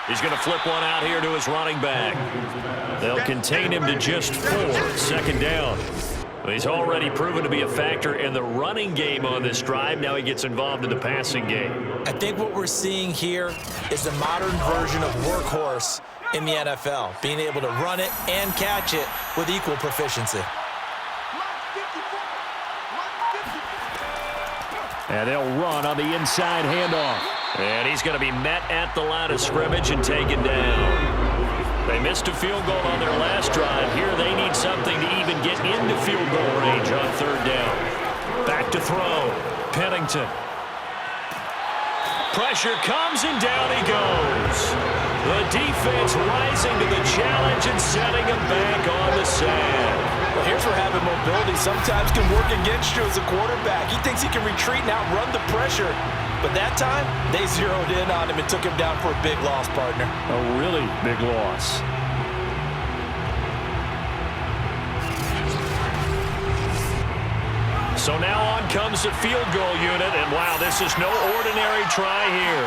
He's going to flip one out here to his running back. They'll contain him to just 4, 2nd down. He's already proven to be a factor in the running game on this drive. Now he gets involved in the passing game. I think what we're seeing here is the modern version of workhorse in the NFL, being able to run it and catch it with equal proficiency. And they'll run on the inside handoff. And he's going to be met at the line of scrimmage and taken down. They missed a field goal on their last drive. Here they need something to even get into field goal range on third down. Back to throw. Pennington. Pressure comes and down he goes. The defense rising to the challenge and setting him back on the sack. Well, here's where having mobility sometimes can work against you as a quarterback. He thinks he can retreat and outrun the pressure. But that time, they zeroed in on him and took him down for a big loss, partner. A really big loss. So now on comes the field goal unit, and wow, this is no ordinary try here.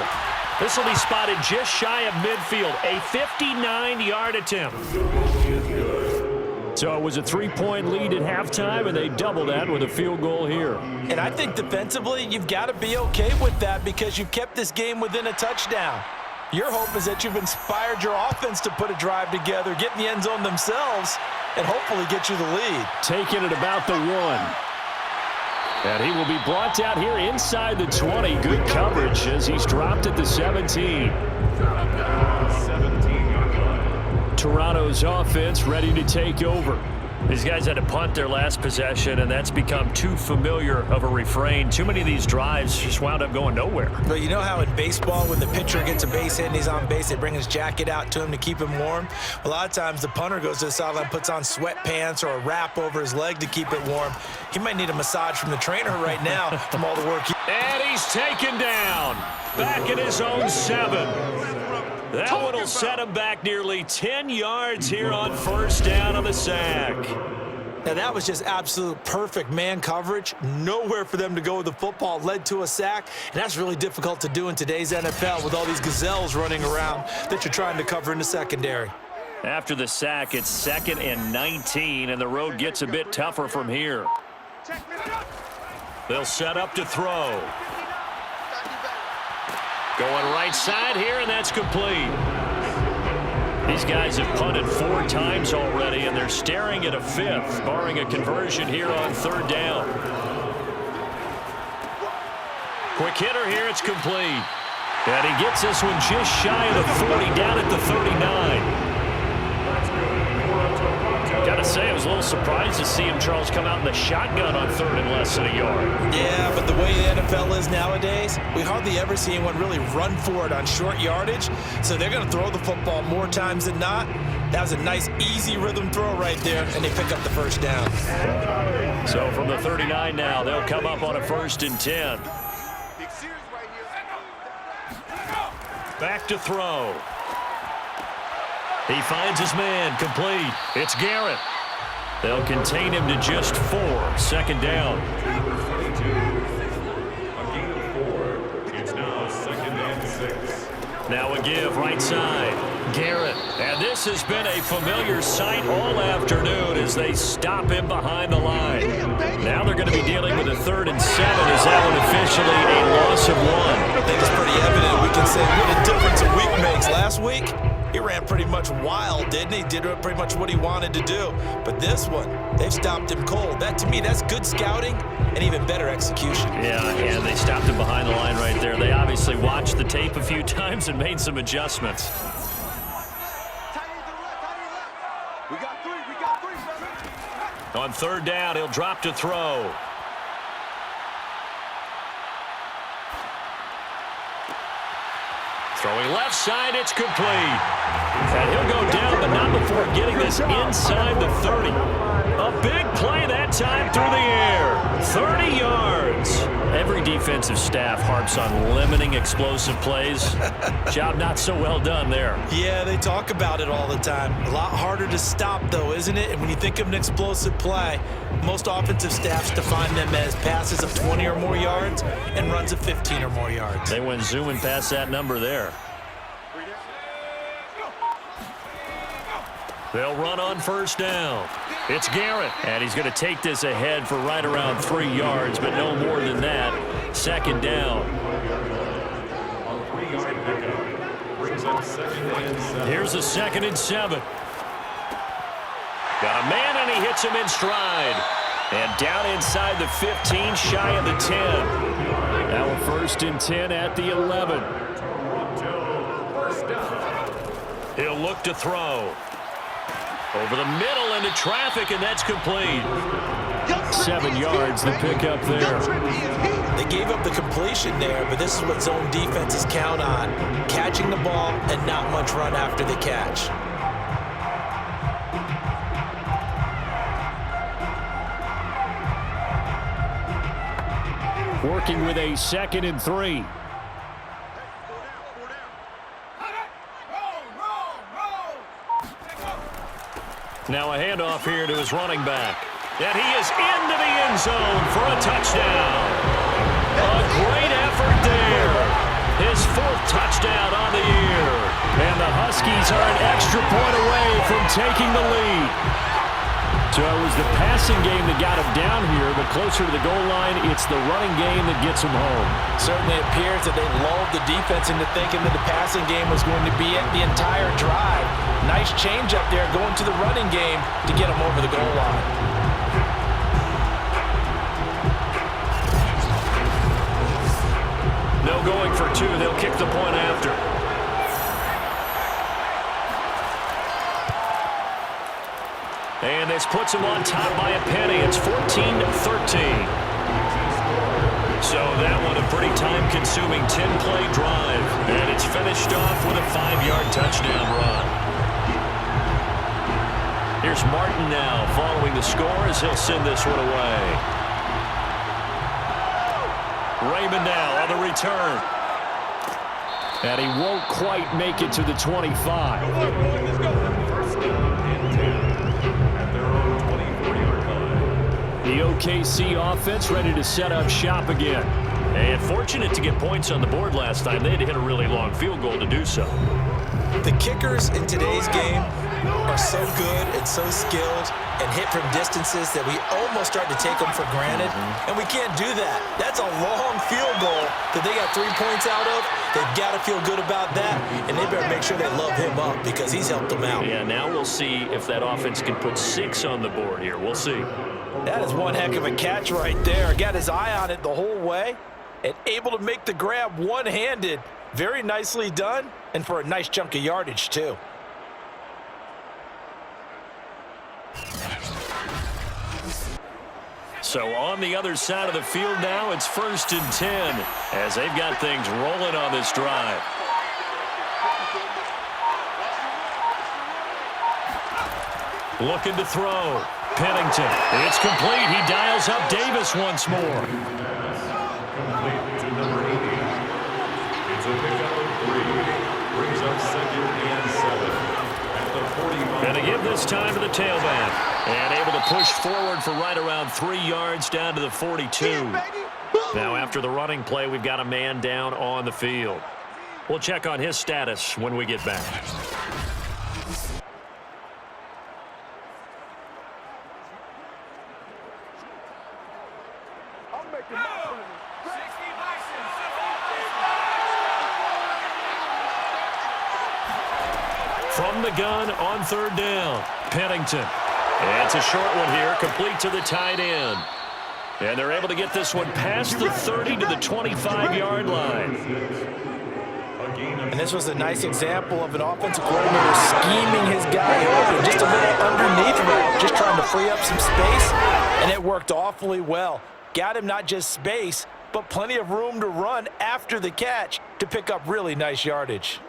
This will be spotted just shy of midfield, a 59-yard attempt. So it was a 3-point lead at halftime, and they doubled that with a field goal here. And I think defensively, you've got to be okay with that because you've kept this game within a touchdown. Your hope is that you've inspired your offense to put a drive together, get in the end zone themselves, and hopefully get you the lead. Taking it about the 1. And he will be brought down here inside the 20. Good coverage as he's dropped at the 17. Toronto's offense ready to take over. These guys had to punt their last possession, and that's become too familiar of a refrain. Too many of these drives just wound up going nowhere. But you know how in baseball, when the pitcher gets a base hit and he's on base, they bring his jacket out to him to keep him warm? A lot of times the punter goes to the sideline, puts on sweatpants or a wrap over his leg to keep it warm. He might need a massage from the trainer right now from all the work. And he's taken down. Back in his own 7. That one will set him back nearly 10 yards here on first down on the sack. Now, that was just absolute perfect man coverage. Nowhere for them to go with the football. Led to a sack, and that's really difficult to do in today's NFL with all these gazelles running around that you're trying to cover in the secondary. After the sack, it's 2nd and 19, and the road gets a bit tougher from here. They'll set up to throw. Going right side here, and that's complete. These guys have punted 4 times already, and they're staring at a 5th, barring a conversion here on third down. Quick hitter here, it's complete. And he gets this one just shy of the 40, down at the 39. Got to say, I was a little surprised to see him, Charles, come out in the shotgun on 3rd and less than a yard. Yeah, but the way the NFL is nowadays, we hardly ever see anyone really run for it on short yardage. So they're going to throw the football more times than not. That was a nice, easy rhythm throw right there, and they pick up the first down. So from the 39 now, they'll come up on a 1st and 10. Back to throw. He finds his man, complete. It's Garrett. They'll contain him to just 4, 2nd down. A gain of 4. It's now 2nd and 6. Now a give right side. Garrett. And this has been a familiar sight all afternoon as they stop him behind the line. Now they're going to be dealing with a 3rd and 7. Is that one officially a loss of 1? I think it's pretty evident. We can say what a difference a week makes. Last week, he ran pretty much wild, didn't he? Did pretty much what he wanted to do. But this one, they've stopped him cold. That, to me, that's good scouting and even better execution. Yeah, and they stopped him behind the line right there. They obviously watched the tape a few times and made some adjustments. On 3rd down, he'll drop to throw. Throwing left side, it's complete. And he'll go down, but not before getting this inside the 30. A big play that time through the air. 30 yards. Every defensive staff harps on limiting explosive plays. Job not so well done there. Yeah, they talk about it all the time. A lot harder to stop, though, isn't it? And when you think of an explosive play, most offensive staffs define them as passes of 20 or more yards and runs of 15 or more yards. They went zooming past that number there. They'll run on 1st down. It's Garrett, and he's going to take this ahead for right around 3 yards, but no more than that. 2nd down. On 3-yard pickup. Brings up 2nd and 7. Here's a 2nd and 7. Got a man, and he hits him in stride. And down inside the 15, shy of the 10. Now a 1st and 10 at the 11. He'll look to throw. Over the middle into traffic, and that's complete. 7 yards the pickup there. They gave up the completion there, but this is what zone defenses count on. Catching the ball and not much run after the catch. Working with a 2nd and 3. Now a handoff here to his running back. And he is into the end zone for a touchdown. A great effort there. His 4th touchdown on the year. And the Huskies are an extra point away from taking the lead. So it was the passing game that got him down here, but closer to the goal line, it's the running game that gets him home. Certainly appears that they lulled the defense into thinking that the passing game was going to be it the entire drive. Nice change up there going to the running game to get him over the goal line. No going for 2. They'll kick the point after. And this puts him on top by a penny. It's 14-13. So that one a pretty time-consuming 10-play drive. And it's finished off with a 5-yard touchdown run. Here's Martin now following the score as he'll send this one away. Raymond now on the return. And he won't quite make it to the 25. The OKC offense ready to set up shop again. And fortunate to get points on the board last time. They had to hit a really long field goal to do so. The kickers in today's game are so good and so skilled and hit from distances that we almost start to take them for granted. And we can't do that. That's a long field goal that they got 3 points out of. They've got to feel good about that, and they better make sure they love him up because he's helped them out. Yeah, now we'll see if that offense can put 6 on the board here. We'll see. That is one heck of a catch right there. Got his eye on it the whole way and able to make the grab one-handed. Very nicely done, and for a nice chunk of yardage, too. So on the other side of the field now, it's 1st and 10 as they've got things rolling on this drive. Looking to throw. Pennington. It's complete. He dials up Davis once more. Complete to number 80. It's a pickup of 3. Brings up 2nd and 7. At the 45. And to give this time to the tailback. And able to push forward for right around 3 yards down to the 42. Now after the running play, we've got a man down on the field. We'll check on his status when we get back. From the gun on 3rd down, Pennington. And it's a short one here, complete to the tight end. And they're able to get this one past the 30 to the 25-yard line. And this was a nice example of an offensive coordinator scheming his guy open. Just a little underneath route, just trying to free up some space. And it worked awfully well. Got him not just space, but plenty of room to run after the catch to pick up really nice yardage.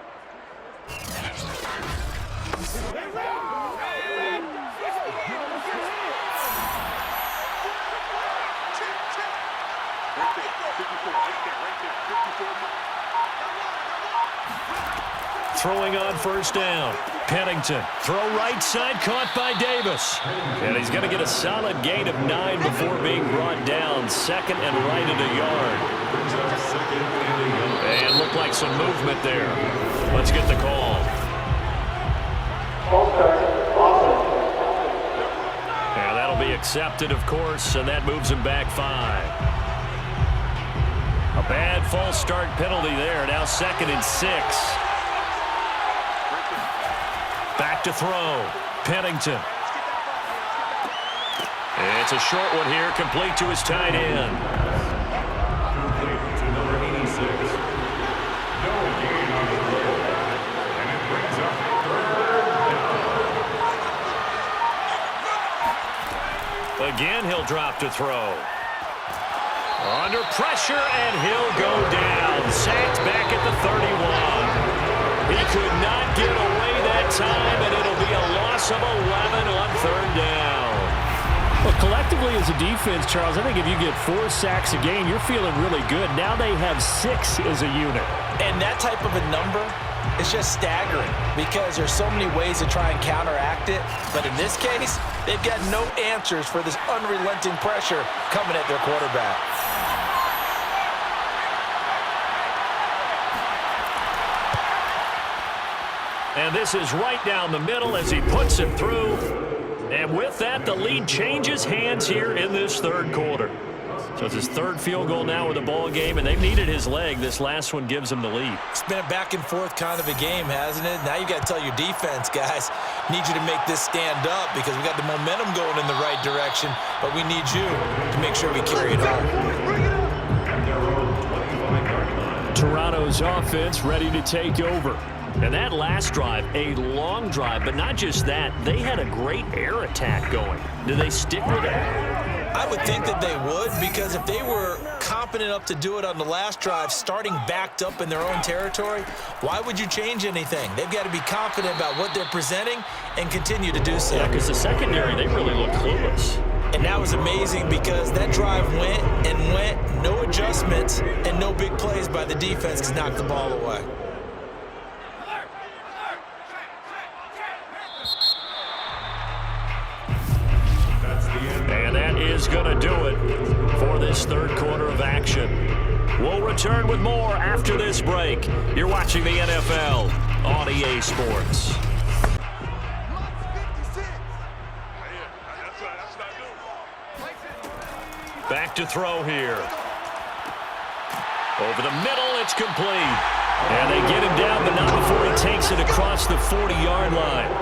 Throwing on 1st down. Pennington. Throw right side, caught by Davis. And he's going to get a solid gain of 9 before being brought down. 2nd and right at a yard. And looked like some movement there. Let's get the call. And that'll be accepted, of course, and that moves him back 5. A bad false start penalty there. Now 2nd and 6. Back to throw. Pennington. It's a short one here, complete to his tight end. again, he'll drop to throw. Under pressure, and he'll go down. Sacked back at the 31. He could not get away that time, and it'll be a loss of 11 on third down. Well, collectively as a defense, Charles, I think if you get 4 sacks a game, you're feeling really good. Now they have 6 as a unit. And that type of a number is just staggering because there's so many ways to try and counteract it. But in this case, they've got no answers for this unrelenting pressure coming at their quarterback. And this is right down the middle as he puts it through. And with that, the lead changes hands here in this third quarter. So it's his third field goal now with the ball game, and they've needed his leg. This last one gives him the lead. It's been a back-and-forth kind of a game, hasn't it? Now you got to tell your defense, guys, need you to make this stand up because we got the momentum going in the right direction, but we need you to make sure we carry it on. Toronto's offense ready to take over. And that last drive, a long drive, but not just that, they had a great air attack going. Do they stick with it? I would think that they would, because if they were competent enough to do it on the last drive, starting backed up in their own territory, why would you change anything? They've got to be confident about what they're presenting and continue to do so. Yeah, because the secondary, they really look clueless. And that was amazing because that drive went and went, no adjustments and no big plays by the defense to knock the ball away. And that is going to do it for this third quarter of action. We'll return with more after this break. You're watching the NFL on EA Sports. Back to throw here. Over the middle, it's complete. And they get him down, but not before he takes it across the 40-yard line.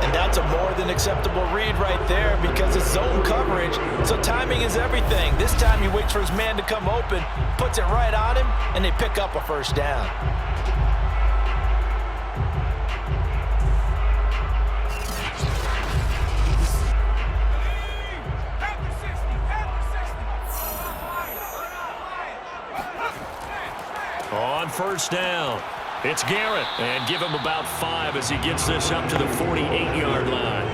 And that's a more than acceptable read right there because it's zone coverage, so timing is everything. This time he waits for his man to come open, puts it right on him, and they pick up a first down. On first down, it's Garrett, and give him about 5 as he gets this up to the 48-yard line.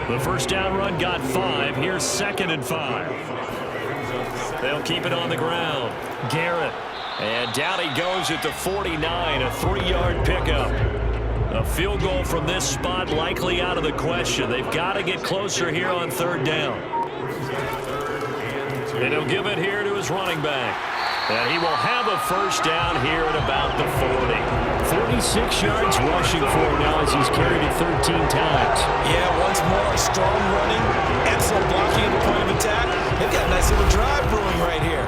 The first down run got 5. Here's 2nd and 5. They'll keep it on the ground. Garrett, and down he goes at the 49, a 3-yard pickup. A field goal from this spot likely out of the question. They've got to get closer here on third down. And he'll give it here to his running back. And he will have a first down here at about the 40. 46 yards rushing for him now as he's carried it 13 times. Yeah, once more, strong running, excellent blocking at the point of attack. They've got a nice little drive brewing right here.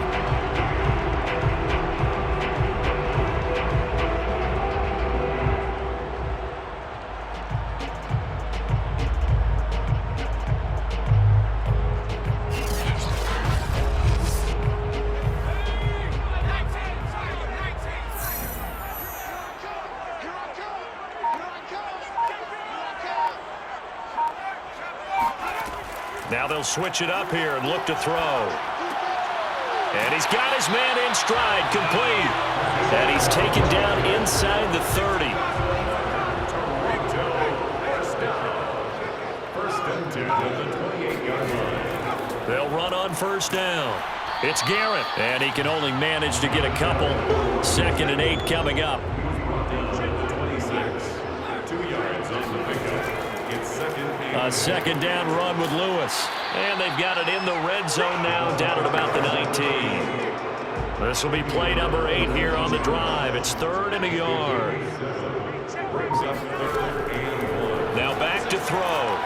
Now they'll switch it up here and look to throw. And he's got his man in stride, complete. And he's taken down inside the 30. They'll run on first down. It's Garrett, and he can only manage to get a couple. 2nd and 8 coming up. A second down run with Lewis. And they've got it in the red zone now, down at about the 19. This will be play number 8 here on the drive. It's 3rd and a yard. Now back to throw.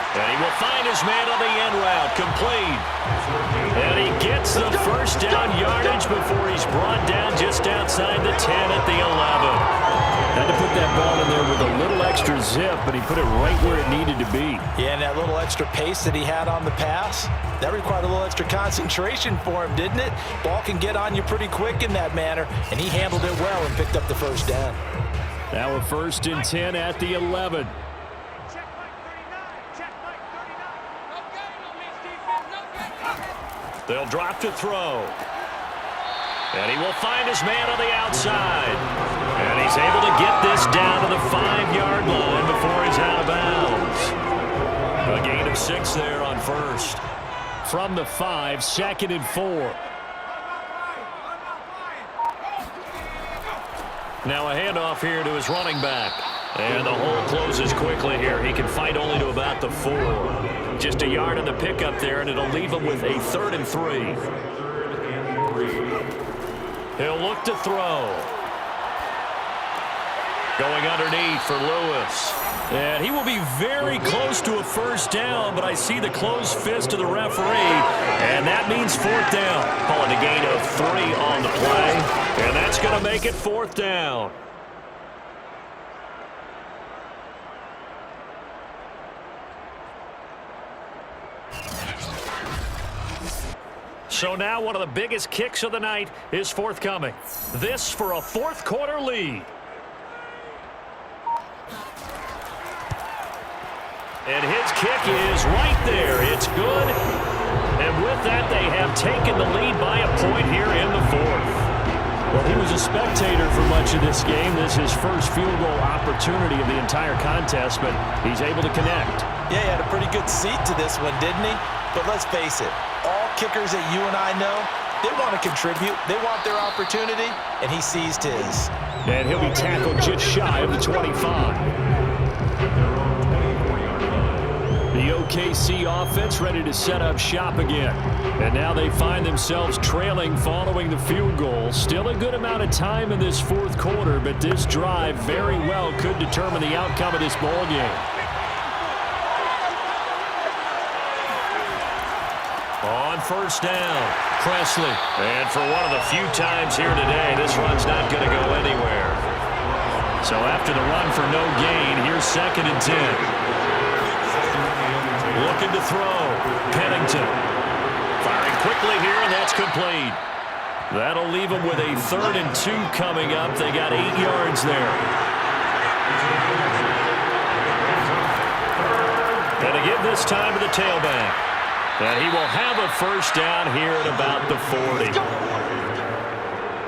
And he will find his man on the end route, complete. And he gets the first down yardage before he's brought down just outside the 10 at the 11. Had to put that ball in there with a little extra zip, but he put it right where it needed to be. Yeah, and that little extra pace that he had on the pass, that required a little extra concentration for him, didn't it? Ball can get on you pretty quick in that manner, and he handled it well and picked up the first down. Now a 1st and 10 at the 11. They'll drop to throw. And he will find his man on the outside. And he's able to get this down to the 5-yard line before he's out of bounds. A gain of 6 there on first. From the 5, 2nd and 4. Now a handoff here to his running back. And the hole closes quickly here. He can fight only to about the 4. Just a yard on the pickup there, and it'll leave him with a 3rd and 3. He'll look to throw. Going underneath for Lewis. And he will be very close to a first down, but I see the closed fist of the referee, and that means 4th down. Calling a gain of 3 on the play, and that's going to make it 4th down. So now one of the biggest kicks of the night is forthcoming. This for a 4th quarter lead. And his kick is right there. It's good. And with that, they have taken the lead by a point here in the 4th. Well, he was a spectator for much of this game. This is his first field goal opportunity of the entire contest, but he's able to connect. Yeah, he had a pretty good seat to this one, didn't he? But let's face it, all kickers that you and I know, they want to contribute. They want their opportunity, and he seized his. And he'll be tackled just shy of the 25. The OKC offense ready to set up shop again. And now they find themselves trailing following the field goal. Still a good amount of time in this 4th quarter, but this drive very well could determine the outcome of this ball game. On first down, Presley. And for one of the few times here today, this run's not going to go anywhere. So after the run for no gain, here's 2nd and 10. Looking to throw. Pennington. Firing quickly here, and that's complete. That'll leave them with a 3rd and 2 coming up. They got 8 yards there. And to give this time to the tailback. And he will have a first down here at about the 40.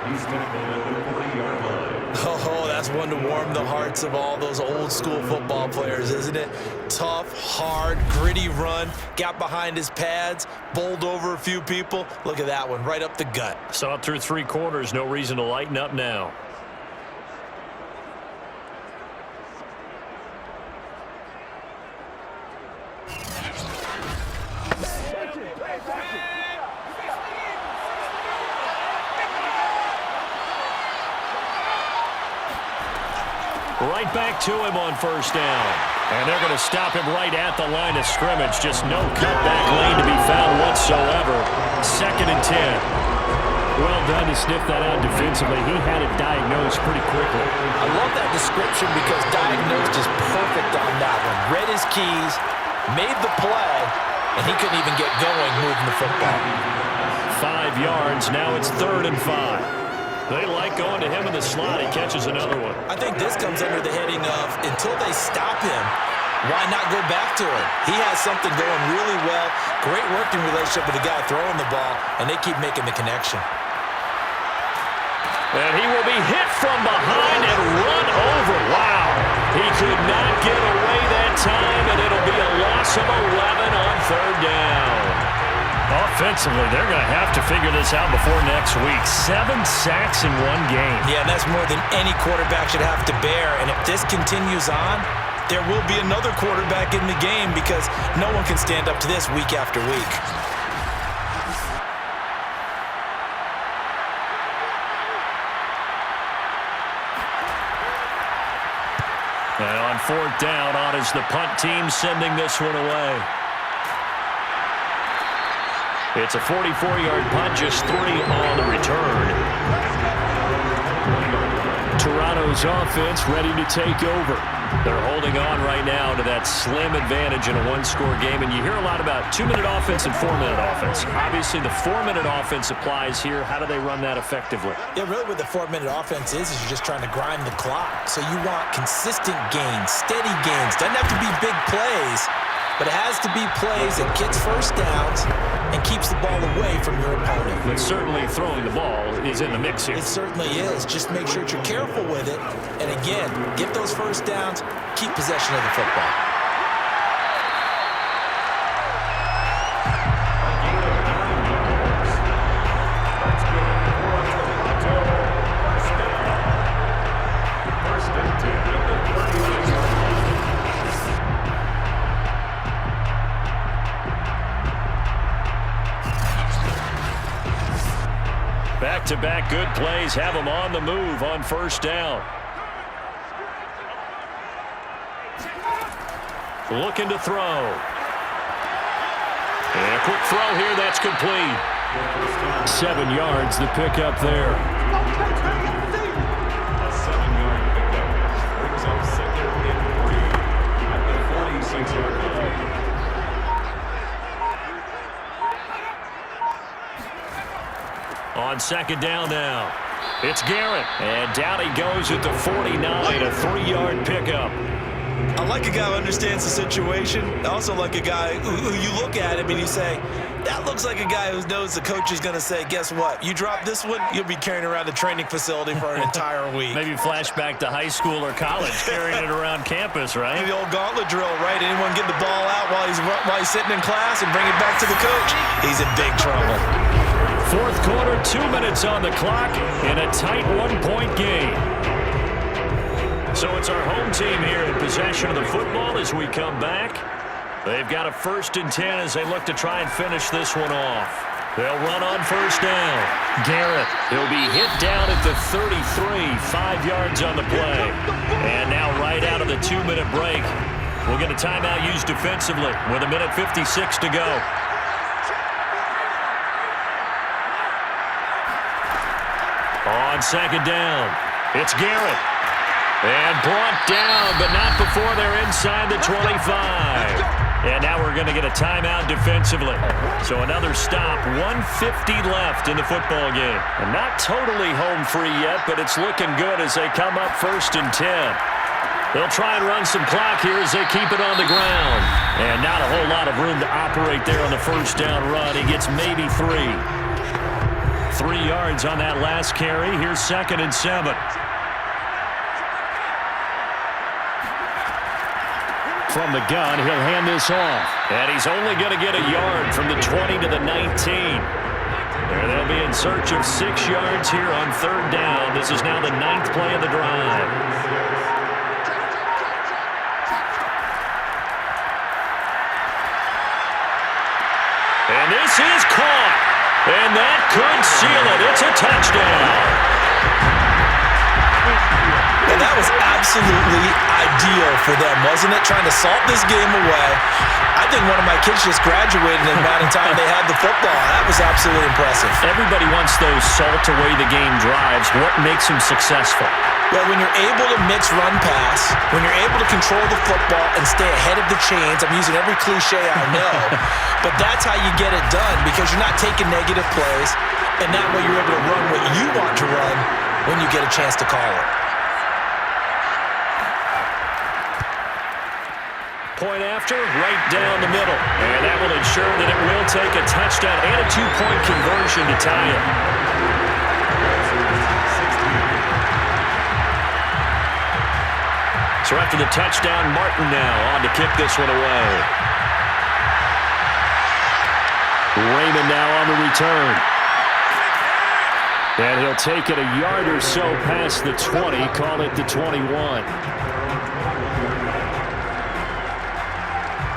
He's tackled at the 40-yard line. Oh, that's one to warm the hearts of all those old school football players, isn't it? Tough, hard, gritty run, got behind his pads, bowled over a few people. Look at that one, right up the gut. Saw it through 3 quarters, no reason to lighten up now. Right back to him on first down. And they're going to stop him right at the line of scrimmage. Just no cutback lane to be found whatsoever. 2nd and 10. Well done to sniff that out defensively. He had it diagnosed pretty quickly. I love that description because diagnosed is perfect on that one. Read his keys, made the play, and he couldn't even get going moving the football. 5 yards. Now it's 3rd and 5. They like going to him in the slot. He catches another one. I think this comes under the heading of until they stop him, why not go back to him? He has something going really well. Great working relationship with the guy throwing the ball, and they keep making the connection. And he will be hit from behind and run over. Wow. He could not get away that time, and it'll be a loss of 11 on 3rd down. Offensively, they're going to have to figure this out before next week. 7 sacks in one game. Yeah, and that's more than any quarterback should have to bear. And if this continues on, there will be another quarterback in the game because no one can stand up to this week after week. And on 4th down, on is the punt team sending this one away. It's a 44-yard punt, just 3 on the return. Toronto's offense ready to take over. They're holding on right now to that slim advantage in a 1-score game. And you hear a lot about 2-minute offense and 4-minute offense. Obviously, the 4-minute offense applies here. How do they run that effectively? Yeah, really what the 4-minute offense is you're just trying to grind the clock. So you want consistent gains, steady gains. Doesn't have to be big plays. but it has to be plays that gets first downs and keeps the ball away from your opponent. But certainly throwing the ball is in the mix here. It certainly is. Just make sure that you're careful with it. And again, get those first downs, keep possession of the football. Back-to-back good plays have them on the move on first down. Looking to throw. And a quick throw here, that's complete. 7 yards, the pickup there. A 7-yard pickup brings up 2nd and 3 at the 46-yard line. On second down now, it's Garrett. And down he goes at the 49, a 3-yard pickup. I like a guy who understands the situation. I also like a guy who you look at him and you say, that looks like a guy who knows the coach is going to say, guess what? You drop this one, you'll be carrying around the training facility for an entire week. Maybe flashback to high school or college, carrying it around campus, right? The old gauntlet drill, right? Anyone get the ball out while he's sitting in class and bring it back to the coach? He's in big trouble. Fourth quarter, 2 minutes on the clock in a tight 1-point game. So it's our home team here in possession of the football as we come back. They've got a 1st and 10 as they look to try and finish this one off. They'll run on first down. Garrett, he'll be hit down at the 33, 5 yards on the play. And now right out of the 2-minute break, we'll get a timeout used defensively with 1:56 to go. On second down, it's Garrett. And brought down, but not before they're inside the 25. And now we're going to get a timeout defensively. So another stop, 1:50 left in the football game. And not totally home free yet, but it's looking good as they come up 1st and 10. They'll try and run some clock here as they keep it on the ground. And not a whole lot of room to operate there on the first down run. He gets maybe 3. 3 yards on that last carry. Here's 2nd and 7. From the gun, he'll hand this off. And he's only going to get a yard from the 20 to the 19. And they'll be in search of 6 yards here on 3rd down. This is now the 9th play of the drive. And this is caught. And that could seal it. It's a touchdown. And that was absolutely ideal for them, wasn't it? Trying to salt this game away. I think one of my kids just graduated in the amount of time they had the football. That was absolutely impressive. Everybody wants those salt away the game drives. What makes them successful? Well, when you're able to mix run pass, when you're able to control the football and stay ahead of the chains, I'm using every cliche I know, but that's how you get it done because you're not taking negative plays, and that way you're able to run what you want to run when you get a chance to call it. Point after, right down the middle. And that will ensure that it will take a touchdown and a 2-point conversion to tie it. So after the touchdown, Martin now on to kick this one away. Raymond now on the return. And he'll take it a yard or so past the 20, call it the 21.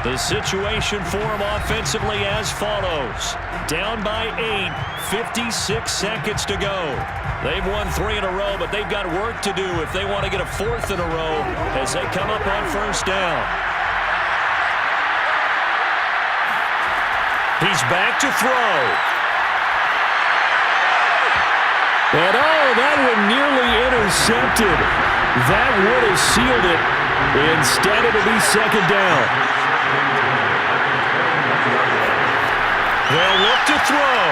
The situation for him offensively as follows. Down by 8, 56 seconds to go. They've won 3 in a row, but they've got work to do if they want to get a 4th in a row as they come up on first down. He's back to throw. And oh, that one nearly intercepted. That would have sealed it. Instead, it'll be second down. They'll look to throw.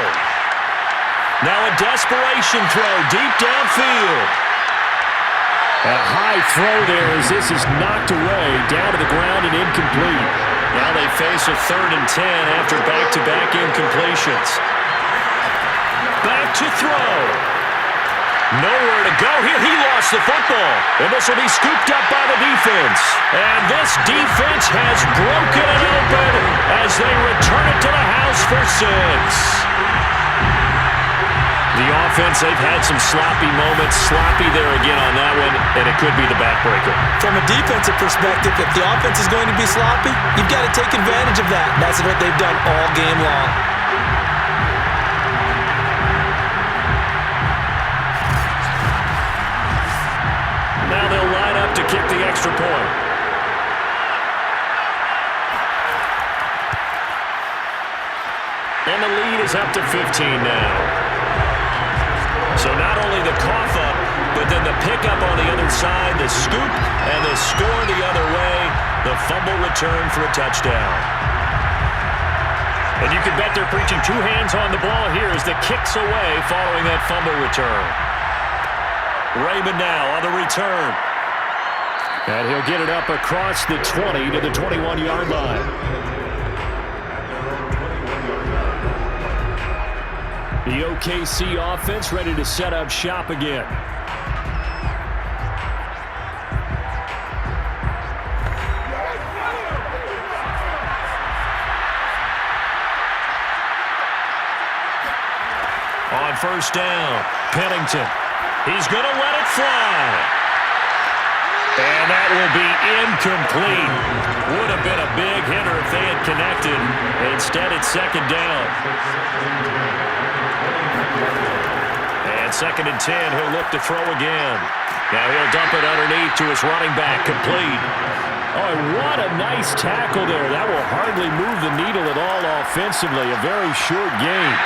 Now a desperation throw deep downfield. A high throw there as this is knocked away, down to the ground and incomplete. Now they face a 3rd and 10 after back-to-back incompletions. Back to throw. Nowhere to go here. He lost the football. And this will be scooped up by the defense. And this defense has broken it open as they return it to the house for 6. The offense, they've had some sloppy moments. Sloppy there again on that one, and it could be the backbreaker. From a defensive perspective, if the offense is going to be sloppy, you've got to take advantage of that. And that's what they've done all game long. Now they'll line up to kick the extra point. And the lead is up to 15 now. So not only the cough up, but then the pickup on the other side, the scoop, and the score the other way, the fumble return for a touchdown. And you can bet they're preaching 2 hands on the ball here as the kick's away following that fumble return. Raymond now on the return. And he'll get it up across the 20 to the 21-yard line. The OKC offense ready to set up shop again. On first down, Pennington. He's going to let it fly. And that will be incomplete. Would have been a big hitter if they had connected. Instead, it's 2nd down. And 2nd and 10, he'll look to throw again. Now he'll dump it underneath to his running back, complete. Oh, what a nice tackle there. That will hardly move the needle at all offensively. A very short game.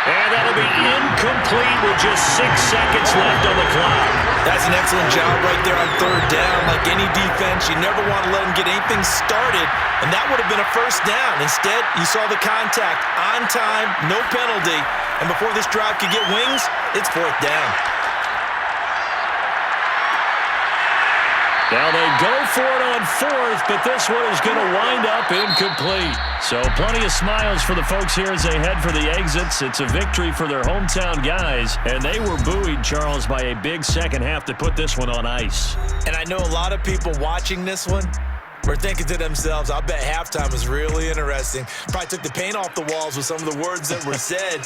And that'll be incomplete with just 6 seconds left on the clock. That's an excellent job right there on 3rd down. Like any defense, you never want to let them get anything started, and that would have been a 1st down. Instead, you saw the contact on time, no penalty, and before this drive could get wings, it's 4th down. Now they go for it on 4th, but this one is going to wind up incomplete. So plenty of smiles for the folks here as they head for the exits. It's a victory for their hometown guys, and they were buoyed, Charles, by a big second half to put this one on ice. And I know a lot of people watching this one were thinking to themselves, I bet halftime was really interesting. Probably took the paint off the walls with some of the words that were said.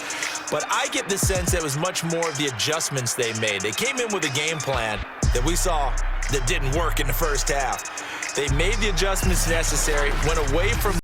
But I get the sense that it was much more of the adjustments they made. They came in with a game plan that we saw that didn't work in the first half. They made the adjustments necessary, went away from